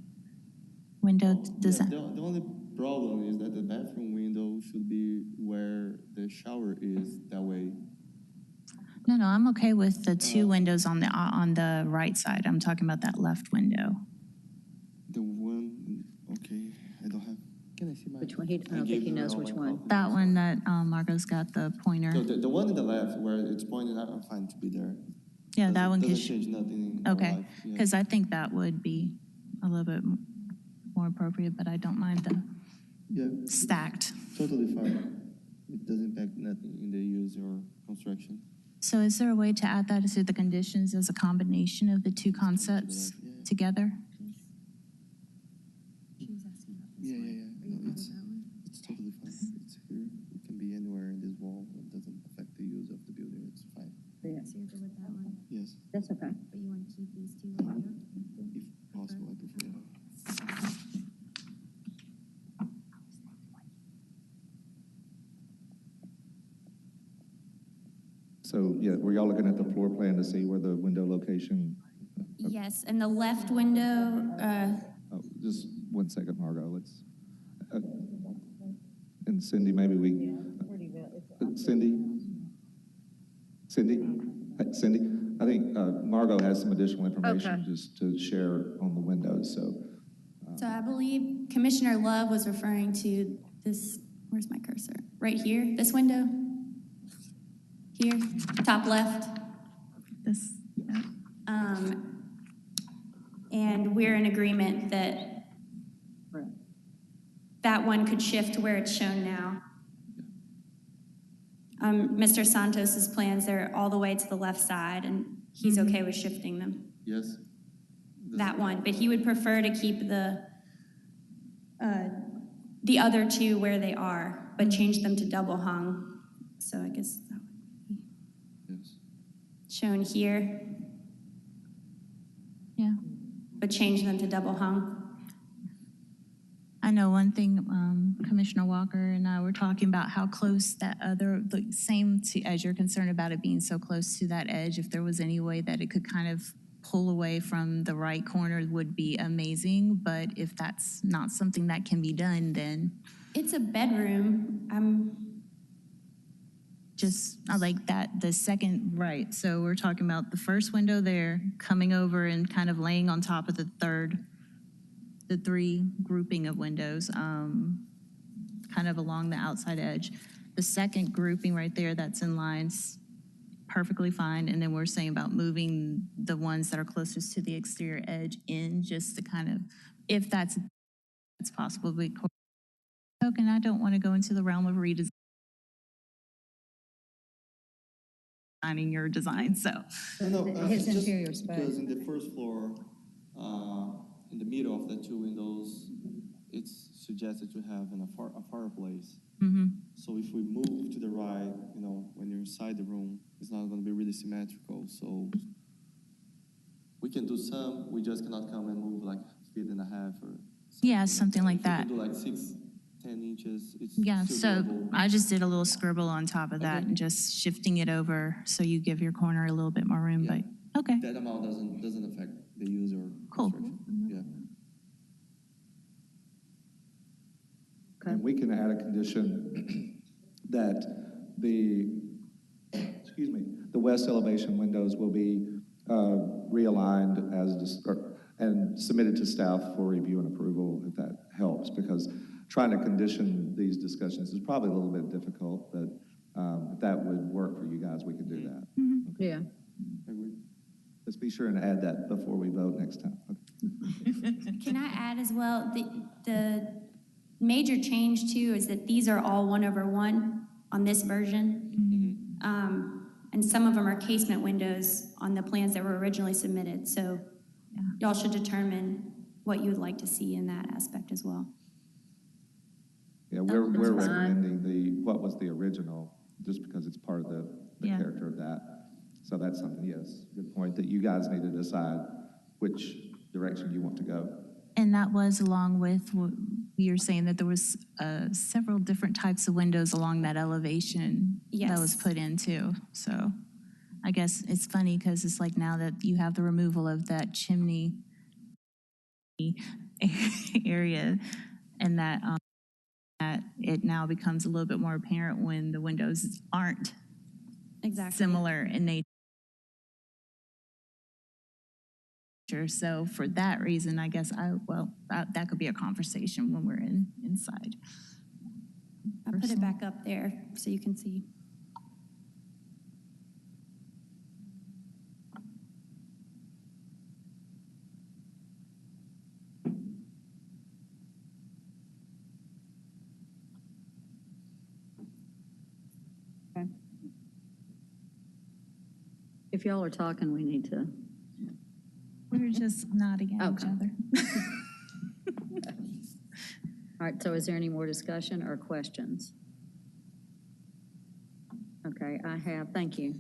[SPEAKER 8] window? Does
[SPEAKER 12] Yeah,
[SPEAKER 8] that?
[SPEAKER 12] the only problem is that the bathroom window should be where the shower is, that way.
[SPEAKER 8] No, I'm okay with the 2 windows on the right side. I'm talking about that left window.
[SPEAKER 12] The one, okay, I don't have, can I see my?
[SPEAKER 3] Which one? I don't think he knows which one.
[SPEAKER 8] That one that Margot's got the pointer.
[SPEAKER 12] No, the one in the left where it's pointed out, I'm fine to be there.
[SPEAKER 8] Yeah, that one
[SPEAKER 12] doesn't
[SPEAKER 8] could.
[SPEAKER 12] change nothing in our
[SPEAKER 8] Okay,
[SPEAKER 12] life, yeah.
[SPEAKER 8] because I think that would be a little bit more appropriate, but I don't mind the stacked.
[SPEAKER 12] Totally fine. It doesn't impact nothing in the use or construction.
[SPEAKER 8] So is there a way to add that to the conditions as a combination of the 2 concepts together?
[SPEAKER 12] Yeah. No, it's totally fine. It's here. It can be anywhere in this wall. It doesn't affect the use of the building. It's fine.
[SPEAKER 3] Yeah.
[SPEAKER 13] So you're good with that one?
[SPEAKER 12] Yes,
[SPEAKER 3] That's okay.
[SPEAKER 13] But you want to keep these 2 right here?
[SPEAKER 12] if possible, I prefer.
[SPEAKER 4] So, yeah, were y'all looking at the floor plan to see where the window location?
[SPEAKER 13] Yes, and the left window,
[SPEAKER 4] Oh, just 1 second, Margot, let's, and Cindy, maybe we, Cindy, I think Margot has some additional information
[SPEAKER 3] Okay.
[SPEAKER 4] just to share on the windows, so.
[SPEAKER 13] so I believe Commissioner Love was referring to this, where's my cursor? Right here, this window? Here, top left.
[SPEAKER 8] This.
[SPEAKER 13] And we're in agreement that that one could shift to where it's shown now. Mr. Santos's plans, they're all the way to the left side, and he's okay with shifting them.
[SPEAKER 12] Yes.
[SPEAKER 13] That one, but he would prefer to keep the the other two where they are, but change them to double hung. So I guess that would be shown here,
[SPEAKER 8] Yeah.
[SPEAKER 13] but change them to double hung.
[SPEAKER 8] I know one thing, Commissioner Walker and I were talking about how close that the same as you're concerned about it being so close to that edge, if there was any way that it could kind of pull away from the right corner would be amazing, but if that's not something that can be done, then.
[SPEAKER 13] It's a bedroom.
[SPEAKER 8] I like that, the second, right, so we're talking about the first window there, coming over and kind of laying on top of the three grouping of windows, kind of along the outside edge. The second grouping right there that's in lines, perfectly fine. And then we're saying about moving the ones that are closest to the exterior edge in just to kind of, if that's possible. And I don't want to go into the realm of redesigning your design, so.
[SPEAKER 3] His
[SPEAKER 12] just
[SPEAKER 3] interior space.
[SPEAKER 12] because in the first floor, in the middle of the two windows, it's suggested to have a fireplace.
[SPEAKER 8] Mm-hmm.
[SPEAKER 12] So if we move to the right, when you're inside the room, it's not going to be really symmetrical. So we can do some. We just cannot come and move like 1.5 feet or.
[SPEAKER 8] Yeah, something like that.
[SPEAKER 12] We can do like 6, 10 inches. It's
[SPEAKER 8] Yeah,
[SPEAKER 12] still
[SPEAKER 8] so
[SPEAKER 12] doable.
[SPEAKER 8] I just did a little scribble on top of that and just shifting it over so you give your corner a little bit more room,
[SPEAKER 12] Yeah.
[SPEAKER 8] but okay.
[SPEAKER 12] That amount doesn't affect the user
[SPEAKER 8] Cool.
[SPEAKER 12] construction. Yeah.
[SPEAKER 4] And we can add a condition that the west elevation windows will be realigned and submitted to staff for review and approval, if that helps, because trying to condition these discussions is probably a little bit difficult, but if that would work for you guys, we could do that.
[SPEAKER 3] Mm-hmm. Yeah.
[SPEAKER 4] Let's be sure and add that before we vote next time. Okay.
[SPEAKER 13] Can I add as well, the major change too is that these are all 1/1 on this version. And some of them are casement windows on the plans that were originally submitted. So y'all should determine what you would like to see in that aspect as well.
[SPEAKER 4] Yeah, we're recommending what was the original, just because it's part of the character of that. So that's something, yes, good point, that you guys need to decide which direction you want to go.
[SPEAKER 8] And that was along with what you're saying, that there was several different types of windows along that elevation that was put in too. So I guess it's funny because it's like now that you have the removal of that chimney area and that it now becomes a little bit more apparent when the windows aren't similar in nature. So for that reason, I guess that could be a conversation when we're inside.
[SPEAKER 13] I'll put it back up there so you can see.
[SPEAKER 3] Okay. If y'all are talking, we need to.
[SPEAKER 8] We're just nodding at each other.
[SPEAKER 3] All right, so is there any more discussion or questions? Okay, thank you.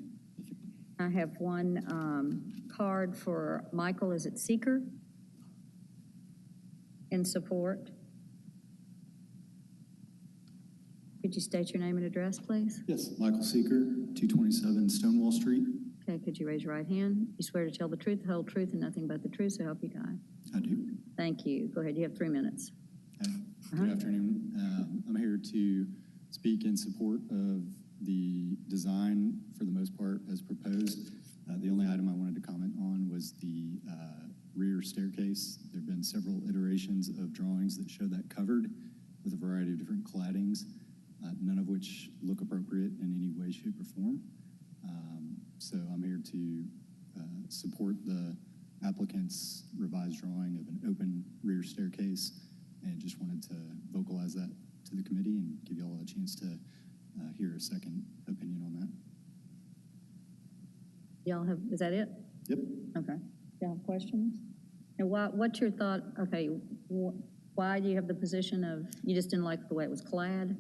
[SPEAKER 3] I have one card for Michael, is it Seeker? In support. Could you state your name and address, please?
[SPEAKER 15] Yes, Michael Seeker, 227 Stonewall Street.
[SPEAKER 3] Okay, could you raise your right hand? You swear to tell the truth, the whole truth, and nothing but the truth, so help you God.
[SPEAKER 15] I do.
[SPEAKER 3] Thank you. Go ahead, you have 3 minutes.
[SPEAKER 15] Good afternoon. I'm here to speak in support of the design, for the most part, as proposed. The only item I wanted to comment on was the rear staircase. There have been several iterations of drawings that show that covered with a variety of different claddings, none of which look appropriate in any way, shape, or form. So I'm here to support the applicant's revised drawing of an open rear staircase, and just wanted to vocalize that to the committee and give you all a chance to hear a second opinion on that.
[SPEAKER 3] Y'all have, is that it?
[SPEAKER 15] Yep.
[SPEAKER 3] Okay. Y'all have questions? And what's your thought, okay, Why do you have the position of, you just didn't like the way it was clad?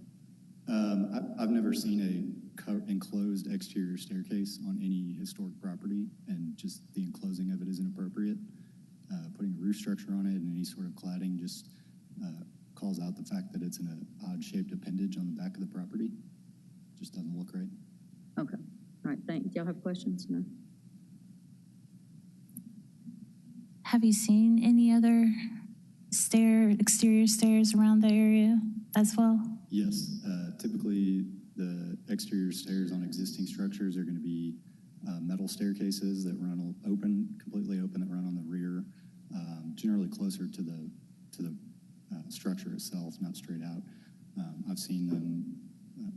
[SPEAKER 15] I've never seen a enclosed exterior staircase on any historic property, and just the enclosing of it is inappropriate. Putting a roof structure on it and any sort of cladding just calls out the fact that it's an odd-shaped appendage on the back of the property. Just doesn't look right.
[SPEAKER 3] Okay, all right, thank you. Do y'all have questions? No?
[SPEAKER 8] Have you seen any other exterior stairs around the area as well?
[SPEAKER 15] Yes, typically the exterior stairs on existing structures are going to be metal staircases that run completely open, that run on the rear, generally closer to the structure itself, not straight out. I've seen them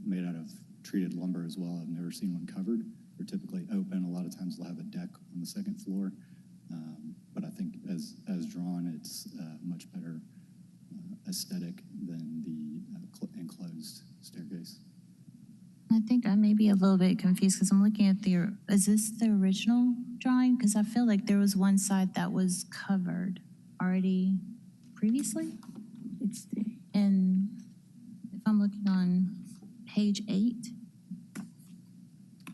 [SPEAKER 15] made out of treated lumber as well. I've never seen one covered. They're typically open. A lot of times they'll have a deck on the second floor. But I think as drawn, it's much better aesthetic than the enclosed staircase.
[SPEAKER 8] I think I may be a little bit confused because I'm looking at is this the original drawing? Because I feel like there was one side that was covered already previously. And if I'm looking on page 8.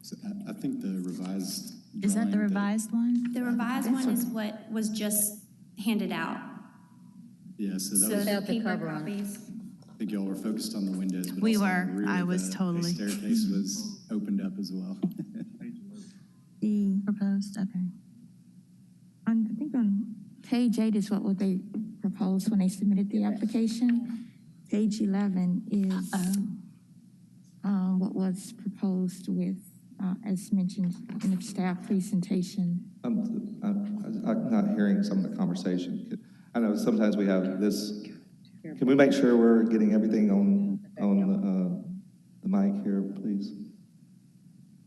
[SPEAKER 15] So I think the revised
[SPEAKER 8] Is that the revised one?
[SPEAKER 13] The revised one is what was just handed out.
[SPEAKER 15] Yeah, so
[SPEAKER 13] So
[SPEAKER 15] that was,
[SPEAKER 13] the
[SPEAKER 3] Without the
[SPEAKER 13] paper
[SPEAKER 3] cover on it.
[SPEAKER 13] copies.
[SPEAKER 15] I think y'all were focused on the windows, but
[SPEAKER 8] We
[SPEAKER 15] also
[SPEAKER 8] were.
[SPEAKER 15] on the rear,
[SPEAKER 8] I was
[SPEAKER 15] the
[SPEAKER 8] totally.
[SPEAKER 15] staircase was opened up as well.
[SPEAKER 11] The,
[SPEAKER 8] Proposed, okay.
[SPEAKER 11] I think on page 8 is what they proposed when they submitted the application. Page 11 is what was proposed with, as mentioned in the staff presentation.
[SPEAKER 4] I'm not hearing some of the conversation. I know sometimes we have this. Can we make sure we're getting everything on the mic here, please?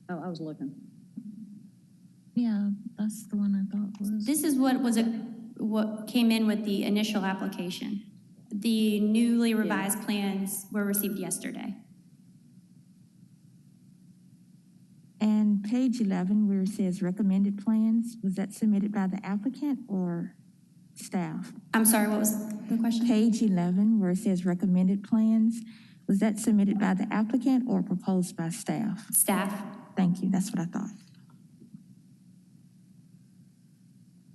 [SPEAKER 3] Oh, I was looking.
[SPEAKER 8] Yeah, that's the one I thought was.
[SPEAKER 13] This is what came in with the initial application. The newly revised plans were received yesterday.
[SPEAKER 11] And page 11, where it says recommended plans, was that submitted by the applicant or staff?
[SPEAKER 13] I'm sorry, what was the question?
[SPEAKER 11] Page 11, where it says recommended plans, was that submitted by the applicant or proposed by staff?
[SPEAKER 13] Staff.
[SPEAKER 11] Thank you, that's what I thought.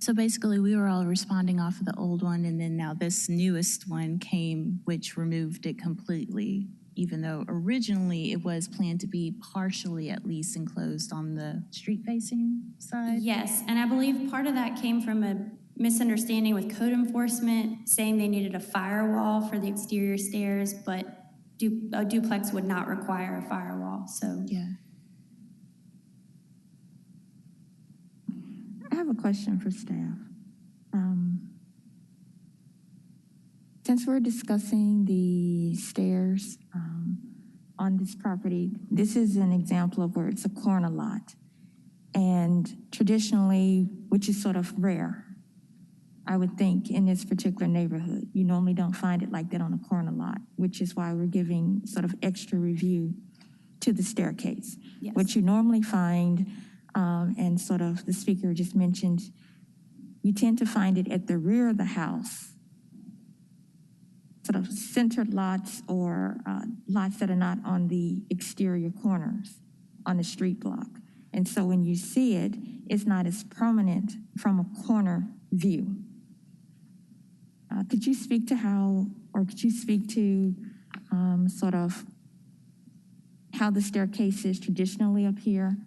[SPEAKER 8] So basically, we were all responding off of the old one, and then now this newest one came, which removed it completely, even though originally it was planned to be partially at least enclosed on the street-facing side?
[SPEAKER 13] Yes, and I believe part of that came from a misunderstanding with code enforcement, saying they needed a firewall for the exterior stairs, but a duplex would not require a firewall, so.
[SPEAKER 8] Yeah.
[SPEAKER 11] I have a question for staff. Since we're discussing the stairs on this property, this is an example of where it's a corner lot. And traditionally, which is sort of rare, I would think, in this particular neighborhood. You normally don't find it like that on a corner lot, which is why we're giving sort of extra review to the staircase.
[SPEAKER 13] Yes.
[SPEAKER 11] What you normally find, and sort of the speaker just mentioned, you tend to find it at the rear of the house, sort of centered lots or lots that are not on the exterior corners on the street block. And so when you see it, it's not as prominent from a corner view. Could you speak to sort of how the staircase is traditionally up here,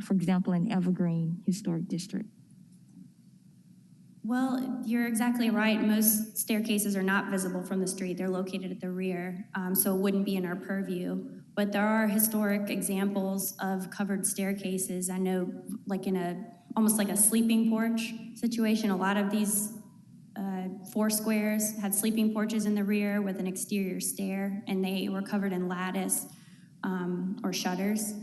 [SPEAKER 11] for example, in Evergreen Historic District?
[SPEAKER 13] Well, you're exactly right. Most staircases are not visible from the street. They're located at the rear, so it wouldn't be in our purview. But there are historic examples of covered staircases. I know, like almost like a sleeping porch situation. A lot of these four squares had sleeping porches in the rear with an exterior stair, and they were covered in lattice or shutters.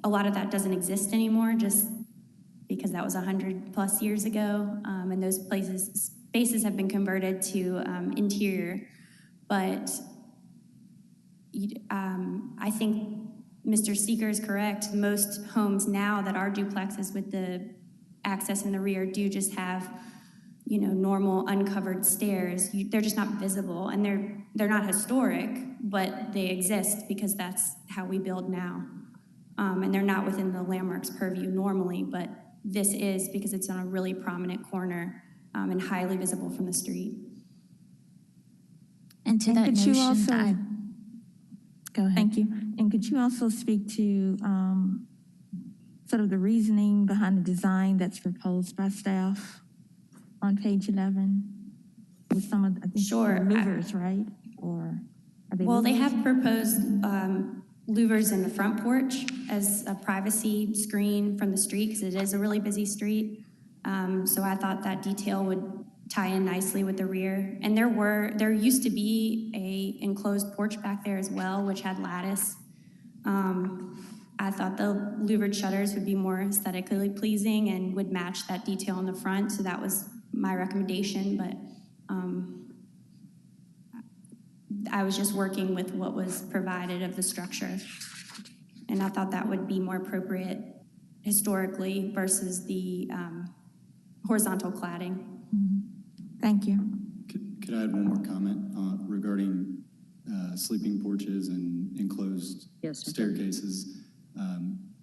[SPEAKER 13] A lot of that doesn't exist anymore, just because that was 100+ years ago, and those spaces have been converted to interior. But I think Mr. Seeker is correct. Most homes now that are duplexes with the access in the rear do just have, normal uncovered stairs. They're just not visible, and they're not historic, but they exist because that's how we build now. And they're not within the landmark's purview normally, but this is because it's on a really prominent corner and highly visible from the street.
[SPEAKER 8] And to that
[SPEAKER 11] could
[SPEAKER 8] notion,
[SPEAKER 11] you also,
[SPEAKER 8] go ahead.
[SPEAKER 11] Thank you. And could you also speak to sort of the reasoning behind the design that's proposed by staff on page 11 with some of, I think,
[SPEAKER 13] Sure.
[SPEAKER 11] louvers, right? Or are they
[SPEAKER 13] Well, they
[SPEAKER 11] louvers?
[SPEAKER 13] have proposed louvers in the front porch as a privacy screen from the street because it is a really busy street. So I thought that detail would tie in nicely with the rear. And there used to be a enclosed porch back there as well, which had lattice. I thought the louvered shutters would be more aesthetically pleasing and would match that detail in the front. So that was my recommendation, but I was just working with what was provided of the structure. And I thought that would be more appropriate historically versus the horizontal cladding.
[SPEAKER 11] Thank you.
[SPEAKER 15] Could I add one more comment regarding sleeping porches and enclosed staircases?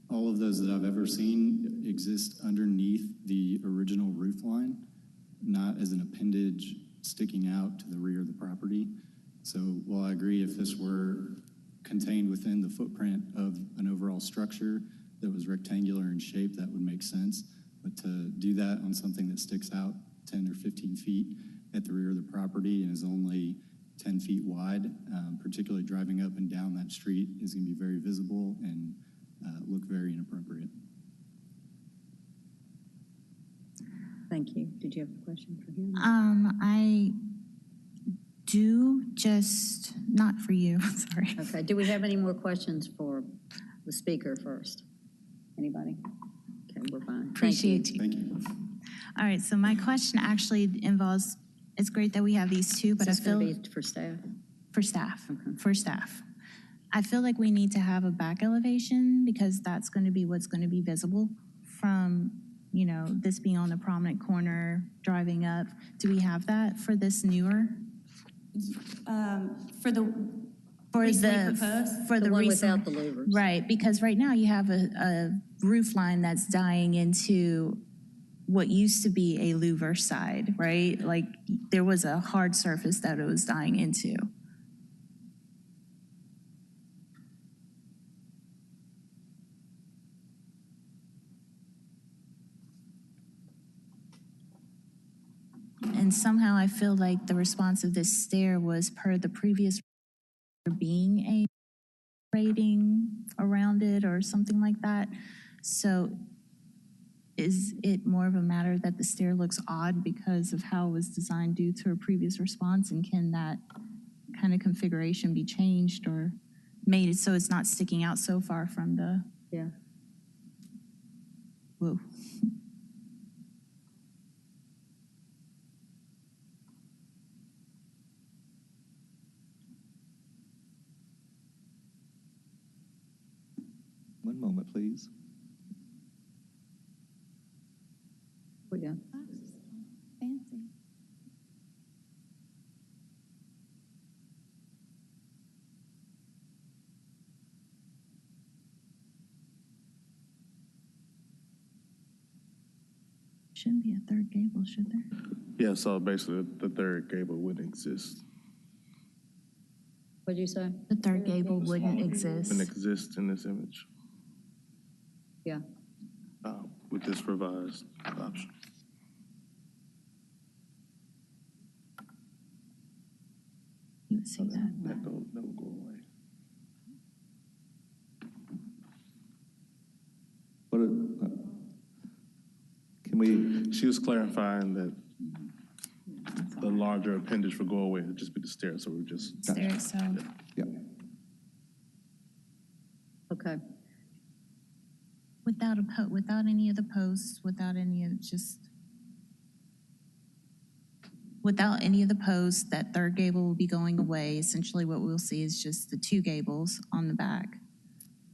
[SPEAKER 15] All of those that I've ever seen exist underneath the original roof line, not as an appendage sticking out to the rear of the property. So while I agree if this were contained within the footprint of an overall structure that was rectangular in shape, that would make sense. But to do that on something that sticks out 10 or 15 feet at the rear of the property and is only 10 feet wide, particularly driving up and down that street, is going to be very visible and look very inappropriate.
[SPEAKER 3] Thank you. Did you have a question for him?
[SPEAKER 8] I do, just not for you, sorry.
[SPEAKER 3] Okay, do we have any more questions for the speaker first? Anybody? Okay, we're fine.
[SPEAKER 8] Appreciate you.
[SPEAKER 15] Thank you.
[SPEAKER 8] All right, so my question actually involves, it's great that we have these two, but I
[SPEAKER 3] Is this
[SPEAKER 8] feel
[SPEAKER 3] going to be for staff?
[SPEAKER 8] for staff,
[SPEAKER 3] Okay.
[SPEAKER 8] for staff. I feel like we need to have a back elevation because that's going to be what's going to be visible from, this being on the prominent corner, driving up. Do we have that for this newer?
[SPEAKER 13] For the
[SPEAKER 8] For
[SPEAKER 13] recently proposed?
[SPEAKER 8] for the
[SPEAKER 3] one
[SPEAKER 8] recent,
[SPEAKER 3] without the louvers.
[SPEAKER 8] right? Because right now you have a roof line that's dying into what used to be a louver side, right? Like there was a hard surface that it was dying into. And somehow I feel like the response of this stair was per the previous being a rating around it or something like that. So is it more of a matter that the stair looks odd because of how it was designed due to a previous response? And can that kind of configuration be changed or made it so it's not sticking out so far from the,
[SPEAKER 3] Yeah.
[SPEAKER 8] whoa.
[SPEAKER 4] One moment, please.
[SPEAKER 3] We're done.
[SPEAKER 8] Fancy. Shouldn't be a third gable, should there?
[SPEAKER 14] Yeah, so basically the third gable wouldn't exist.
[SPEAKER 3] What'd you say?
[SPEAKER 8] The third gable wouldn't exist.
[SPEAKER 14] Wouldn't exist in this image
[SPEAKER 3] Yeah.
[SPEAKER 14] with this revised option.
[SPEAKER 8] You would see that.
[SPEAKER 14] That will go away.
[SPEAKER 4] Can we?
[SPEAKER 14] She was clarifying that the larger appendage would go away. It'd just be the stairs. So we're just
[SPEAKER 8] Stair itself.
[SPEAKER 4] Yeah.
[SPEAKER 3] Okay.
[SPEAKER 8] Without any of the posts, without any of the posts, that third gable will be going away. Essentially what we'll see is just the two gables on the back.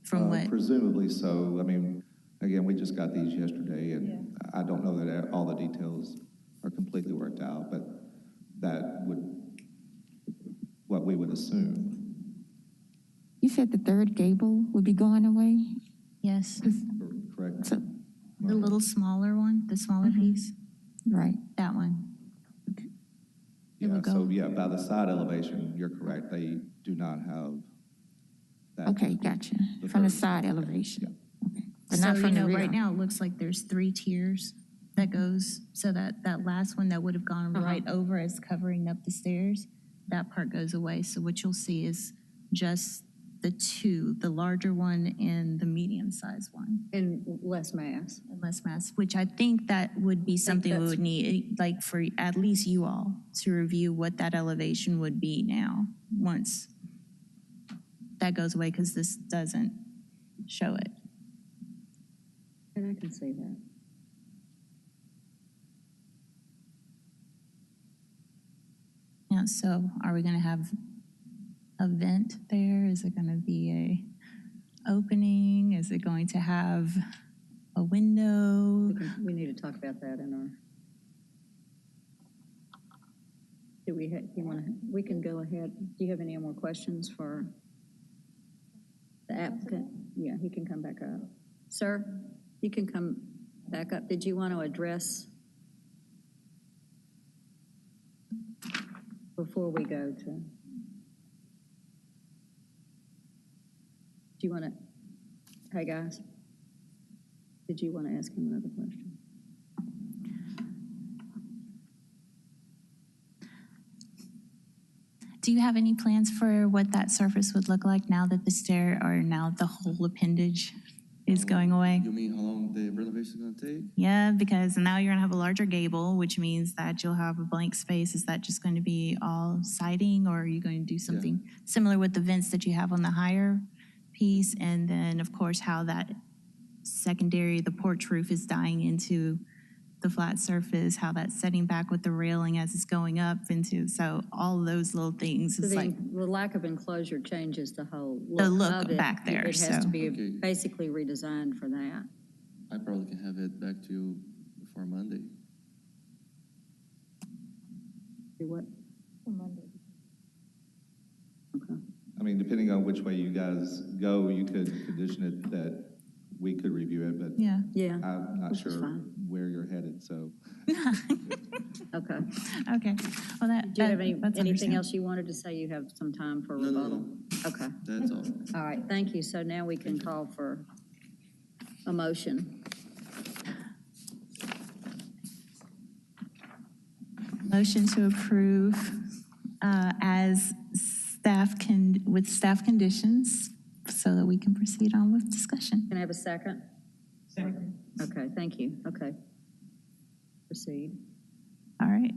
[SPEAKER 8] From what?
[SPEAKER 4] Presumably so. I mean, again, we just got these yesterday, and I don't know that all the details are completely worked out, but that would, what we would assume.
[SPEAKER 11] You said the third gable would be going away?
[SPEAKER 8] Yes,
[SPEAKER 4] Correct?
[SPEAKER 11] So,
[SPEAKER 8] the little smaller one, the smaller piece,
[SPEAKER 11] right.
[SPEAKER 8] that one. It
[SPEAKER 4] Yeah,
[SPEAKER 8] would
[SPEAKER 4] so
[SPEAKER 8] go-
[SPEAKER 4] yeah, by the side elevation, you're correct. They do not have that.
[SPEAKER 11] Okay, gotcha.
[SPEAKER 4] The
[SPEAKER 11] From the
[SPEAKER 4] third.
[SPEAKER 11] side elevation. Okay. But
[SPEAKER 8] So,
[SPEAKER 11] not
[SPEAKER 8] you
[SPEAKER 11] from the
[SPEAKER 8] know,
[SPEAKER 11] rear.
[SPEAKER 8] right now, it looks like there's 3 tiers that goes, so that last one that would have gone right over as covering up the stairs, that part goes away. So what you'll see is just the 2, the larger one and the medium-sized one.
[SPEAKER 3] And less mass.
[SPEAKER 8] And less mass, which I think that would be something we
[SPEAKER 3] that's-
[SPEAKER 8] would need, like for at least you all to review what that elevation would be now, once that goes away, because this doesn't show it.
[SPEAKER 3] And I can see that.
[SPEAKER 8] Yeah, so are we gonna have a vent there? Is it gonna be a opening? Is it going to have a window?
[SPEAKER 3] We need to talk about that in our. Do we, you want to, we can go ahead. Do you have any more questions for the applicant? Yeah, he can come back up. Sir, you can come back up. Did you want to address before we go to? Do you want to, hey guys, did you want to ask him another question?
[SPEAKER 8] Do you have any plans for what that surface would look like now that the stair, or now the whole appendage is going away?
[SPEAKER 12] You mean how long the renovation is gonna take?
[SPEAKER 8] Yeah, because now you're gonna have a larger gable, which means that you'll have a blank space. Is that just going to be all siding, or are you going to do something similar with the vents that you have on the higher piece? And then, of course, how that secondary, the porch roof is dying into the flat surface, how that's setting back with the railing as it's going up into, so all of those little things.
[SPEAKER 3] So
[SPEAKER 8] It's like,
[SPEAKER 3] the lack of enclosure changes the whole
[SPEAKER 8] The
[SPEAKER 3] look
[SPEAKER 8] look
[SPEAKER 3] of it.
[SPEAKER 8] back there,
[SPEAKER 3] It has
[SPEAKER 8] so-
[SPEAKER 3] to be
[SPEAKER 12] Okay.
[SPEAKER 3] basically redesigned for that.
[SPEAKER 12] I probably can have it back to you before Monday.
[SPEAKER 3] Do what? Okay.
[SPEAKER 4] I mean, depending on which way you guys go, you could condition it that we could review it, but
[SPEAKER 8] yeah.
[SPEAKER 3] Yeah.
[SPEAKER 4] I'm not
[SPEAKER 3] Which is
[SPEAKER 4] sure
[SPEAKER 3] fine.
[SPEAKER 4] where you're headed, so.
[SPEAKER 3] Okay.
[SPEAKER 8] Okay, well,
[SPEAKER 3] Do you have anything
[SPEAKER 8] understandable.
[SPEAKER 3] else you wanted to say? You have some time for
[SPEAKER 12] No, no,
[SPEAKER 3] rebuttal?
[SPEAKER 12] no.
[SPEAKER 3] Okay.
[SPEAKER 12] That's all.
[SPEAKER 3] All right, thank you. So now we can call for a motion.
[SPEAKER 8] Motion to approve as staff with staff conditions, so that we can proceed on with discussion.
[SPEAKER 3] Can I have a second? Second. Okay, thank you. Okay. Proceed.
[SPEAKER 8] All right.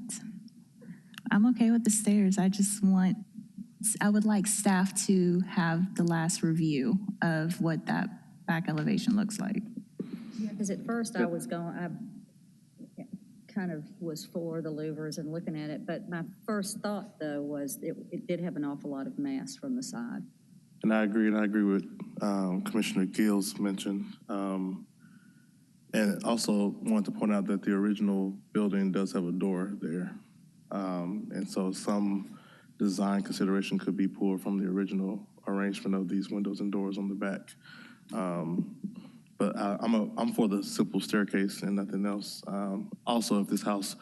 [SPEAKER 8] I'm okay with the stairs. I would like staff to have the last review of what that back elevation looks like.
[SPEAKER 3] Because at first I kind of was for the louvers and looking at it, but my first thought though was it did have an awful lot of mass from the side.
[SPEAKER 14] And I agree with Commissioner Gill's mention. And also wanted to point out that the original building does have a door there. And so some design consideration could be pulled from the original arrangement of these windows and doors on the back. But I'm for the simple staircase and nothing else. Also, if this house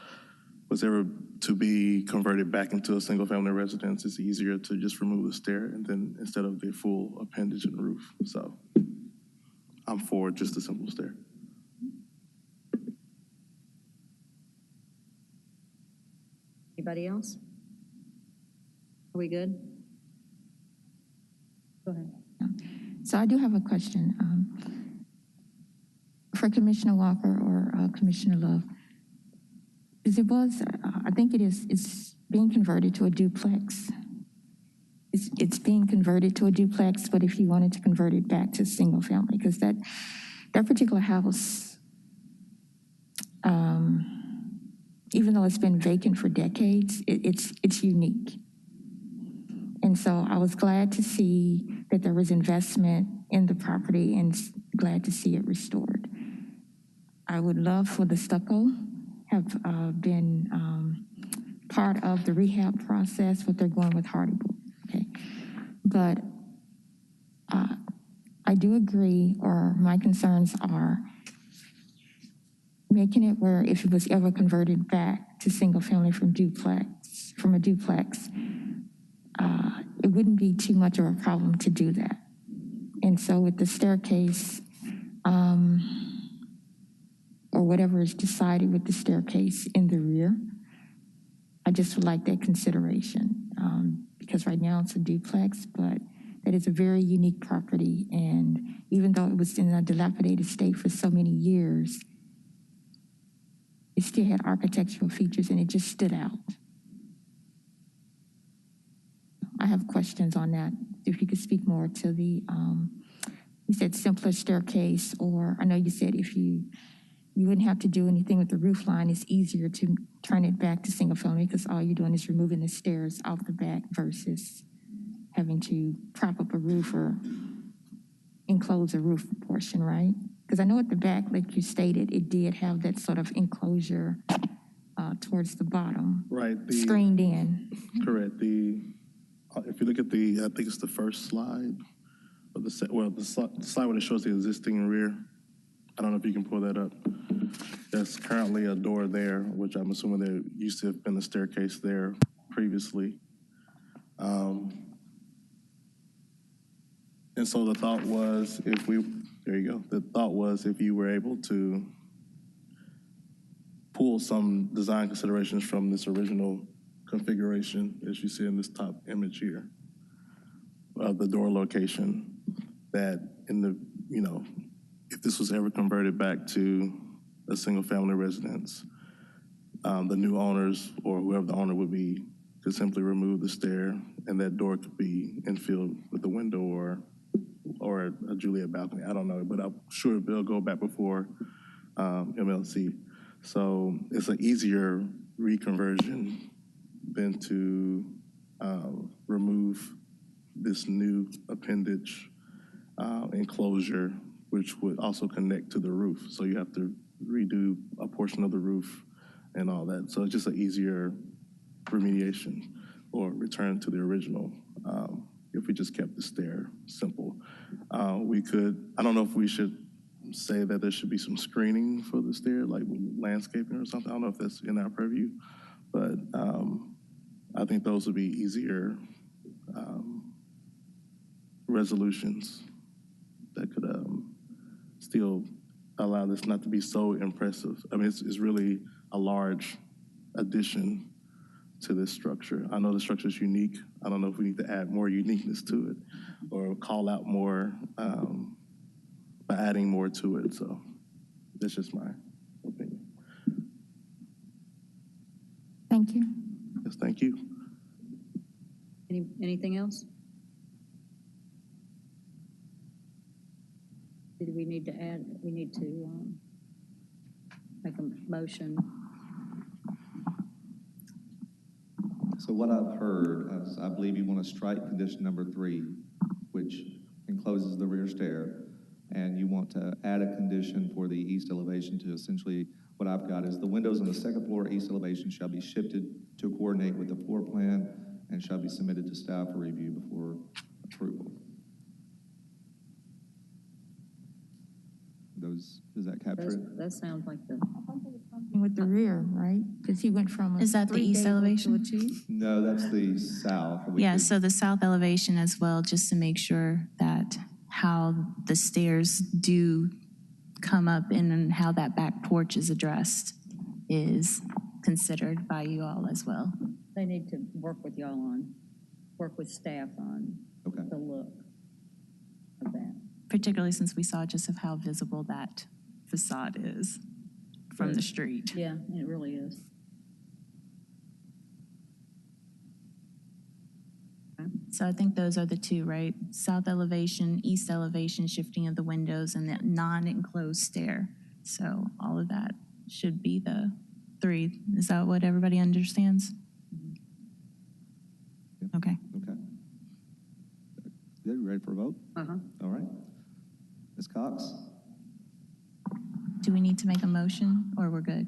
[SPEAKER 14] was ever to be converted back into a single-family residence, it's easier to just remove the stair and then instead of the full appendage and roof. So I'm for just a simple stair.
[SPEAKER 3] Anybody else? Are we good? Go ahead.
[SPEAKER 11] So I do have a question for Commissioner Walker or Commissioner Love. I think it's being converted to a duplex. It's being converted to a duplex, but if you wanted to convert it back to single family, because that particular house, even though it's been vacant for decades, it's unique. And so I was glad to see that there was investment in the property and glad to see it restored. I would love for the stucco have been part of the rehab process, but they're going with Hardyboard. Okay, but I do agree, or my concerns are making it where if it was ever converted back to single family from a duplex, it wouldn't be too much of a problem to do that. And so with the staircase, or whatever is decided with the staircase in the rear, I just would like that consideration, because right now it's a duplex, but that is a very unique property. And even though it was in a dilapidated state for so many years, it still had architectural features and it just stood out. I have questions on that. If you could speak more to the, you said simpler staircase, or I know you said if you wouldn't have to do anything with the roof line, it's easier to turn it back to single family because all you're doing is removing the stairs off the back versus having to prop up a roof or enclose a roof portion, right? Because I know at the back, like you stated, it did have that sort of enclosure towards the bottom.
[SPEAKER 14] Right.
[SPEAKER 11] Screened in.
[SPEAKER 14] Correct. If you look at I think it's the first slide, or the slide where it shows the existing rear. I don't know if you can pull that up. There's currently a door there, which I'm assuming there used to have been a staircase there previously. And so the thought was if you were able to pull some design considerations from this original configuration, as you see in this top image here, of the door location, that if this was ever converted back to a single-family residence, the new owners or whoever the owner would be could simply remove the stair, and that door could be infilled with a window or a Juliet balcony. I don't know, but I'm sure they'll go back before MLC. So it's an easier reconversion than to remove this new appendage enclosure, which would also connect to the roof. So you have to redo a portion of the roof and all that. So it's just an easier remediation or return to the original if we just kept the stair simple. We could, I don't know if we should say that there should be some screening for the stair, like landscaping or something. I don't know if that's in our purview, but I think those would be easier resolutions that could still allow this not to be so impressive. I mean, it's really a large addition to this structure. I know the structure is unique. I don't know if we need to add more uniqueness to it or call out more by adding more to it. So that's just my opinion.
[SPEAKER 11] Thank you.
[SPEAKER 14] Yes, thank you.
[SPEAKER 3] Anything else? Did we need to add, we need to make a motion?
[SPEAKER 4] So what I've heard is I believe you want to strike condition number 3, which encloses the rear stair, and you want to add a condition for the east elevation to essentially, what I've got is the windows on the second floor east elevation shall be shifted to coordinate with the floor plan and shall be submitted to staff for review before approval. Does that capture it?
[SPEAKER 3] That sounds like the...
[SPEAKER 11] With the rear, right? Because he went from a
[SPEAKER 8] Is that the east elevation?
[SPEAKER 4] No, that's the south.
[SPEAKER 8] Yeah, so the south elevation as well, just to make sure that how the stairs do come up and how that back porch is addressed is considered by you all as well.
[SPEAKER 3] They need to work with staff on the look of that.
[SPEAKER 8] Particularly since we saw just of how visible that facade is from the street.
[SPEAKER 3] Yeah, it really is.
[SPEAKER 8] So I think those are the two, right? South elevation, east elevation, shifting of the windows, and that non-enclosed stair. So all of that should be the 3. Is that what everybody understands? Okay.
[SPEAKER 4] Okay. Good, you ready for a vote?
[SPEAKER 3] Uh-huh.
[SPEAKER 4] All right. Ms. Cox?
[SPEAKER 8] Do we need to make a motion or we're good?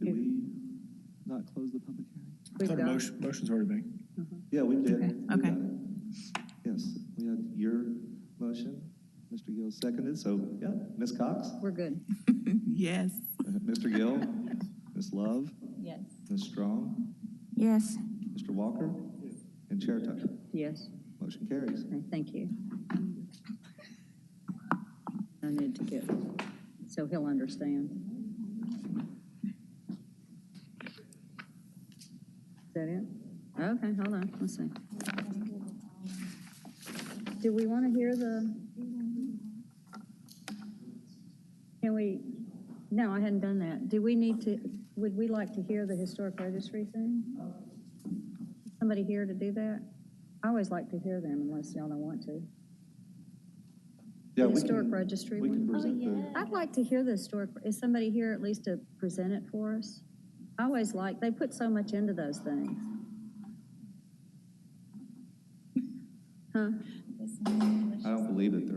[SPEAKER 4] Do we? not close the public hearing?
[SPEAKER 10] I thought a motion's already made.
[SPEAKER 4] Yeah, we did.
[SPEAKER 8] Okay,
[SPEAKER 4] We
[SPEAKER 8] okay.
[SPEAKER 4] got it. Yes, we had your motion, Mr. Gill seconded, so, yeah, Ms. Cox,
[SPEAKER 3] We're good.
[SPEAKER 5] Yes.
[SPEAKER 4] Mr. Gill, Ms. Love,
[SPEAKER 3] Yes.
[SPEAKER 4] Ms. Strong,
[SPEAKER 11] Yes.
[SPEAKER 4] Mr. Walker, and Chair Tucker.
[SPEAKER 3] Yes.
[SPEAKER 4] Motion carries.
[SPEAKER 3] Okay, thank you. I need to get, so he'll understand. Is that it? Okay, hold on, let's see. Do we want to hear can we, no, I hadn't done that. Do we need to, would we like to hear the historic registry thing? Somebody here to do that? I always like to hear them unless y'all don't want to.
[SPEAKER 4] Yeah,
[SPEAKER 3] The
[SPEAKER 4] we
[SPEAKER 3] historic
[SPEAKER 4] can-
[SPEAKER 3] registry
[SPEAKER 4] We can
[SPEAKER 3] one?
[SPEAKER 4] present the,
[SPEAKER 3] I'd like to hear the historic, is somebody here at least to present it for us? I always like, they put so much into those things. Huh?
[SPEAKER 4] I don't believe that they're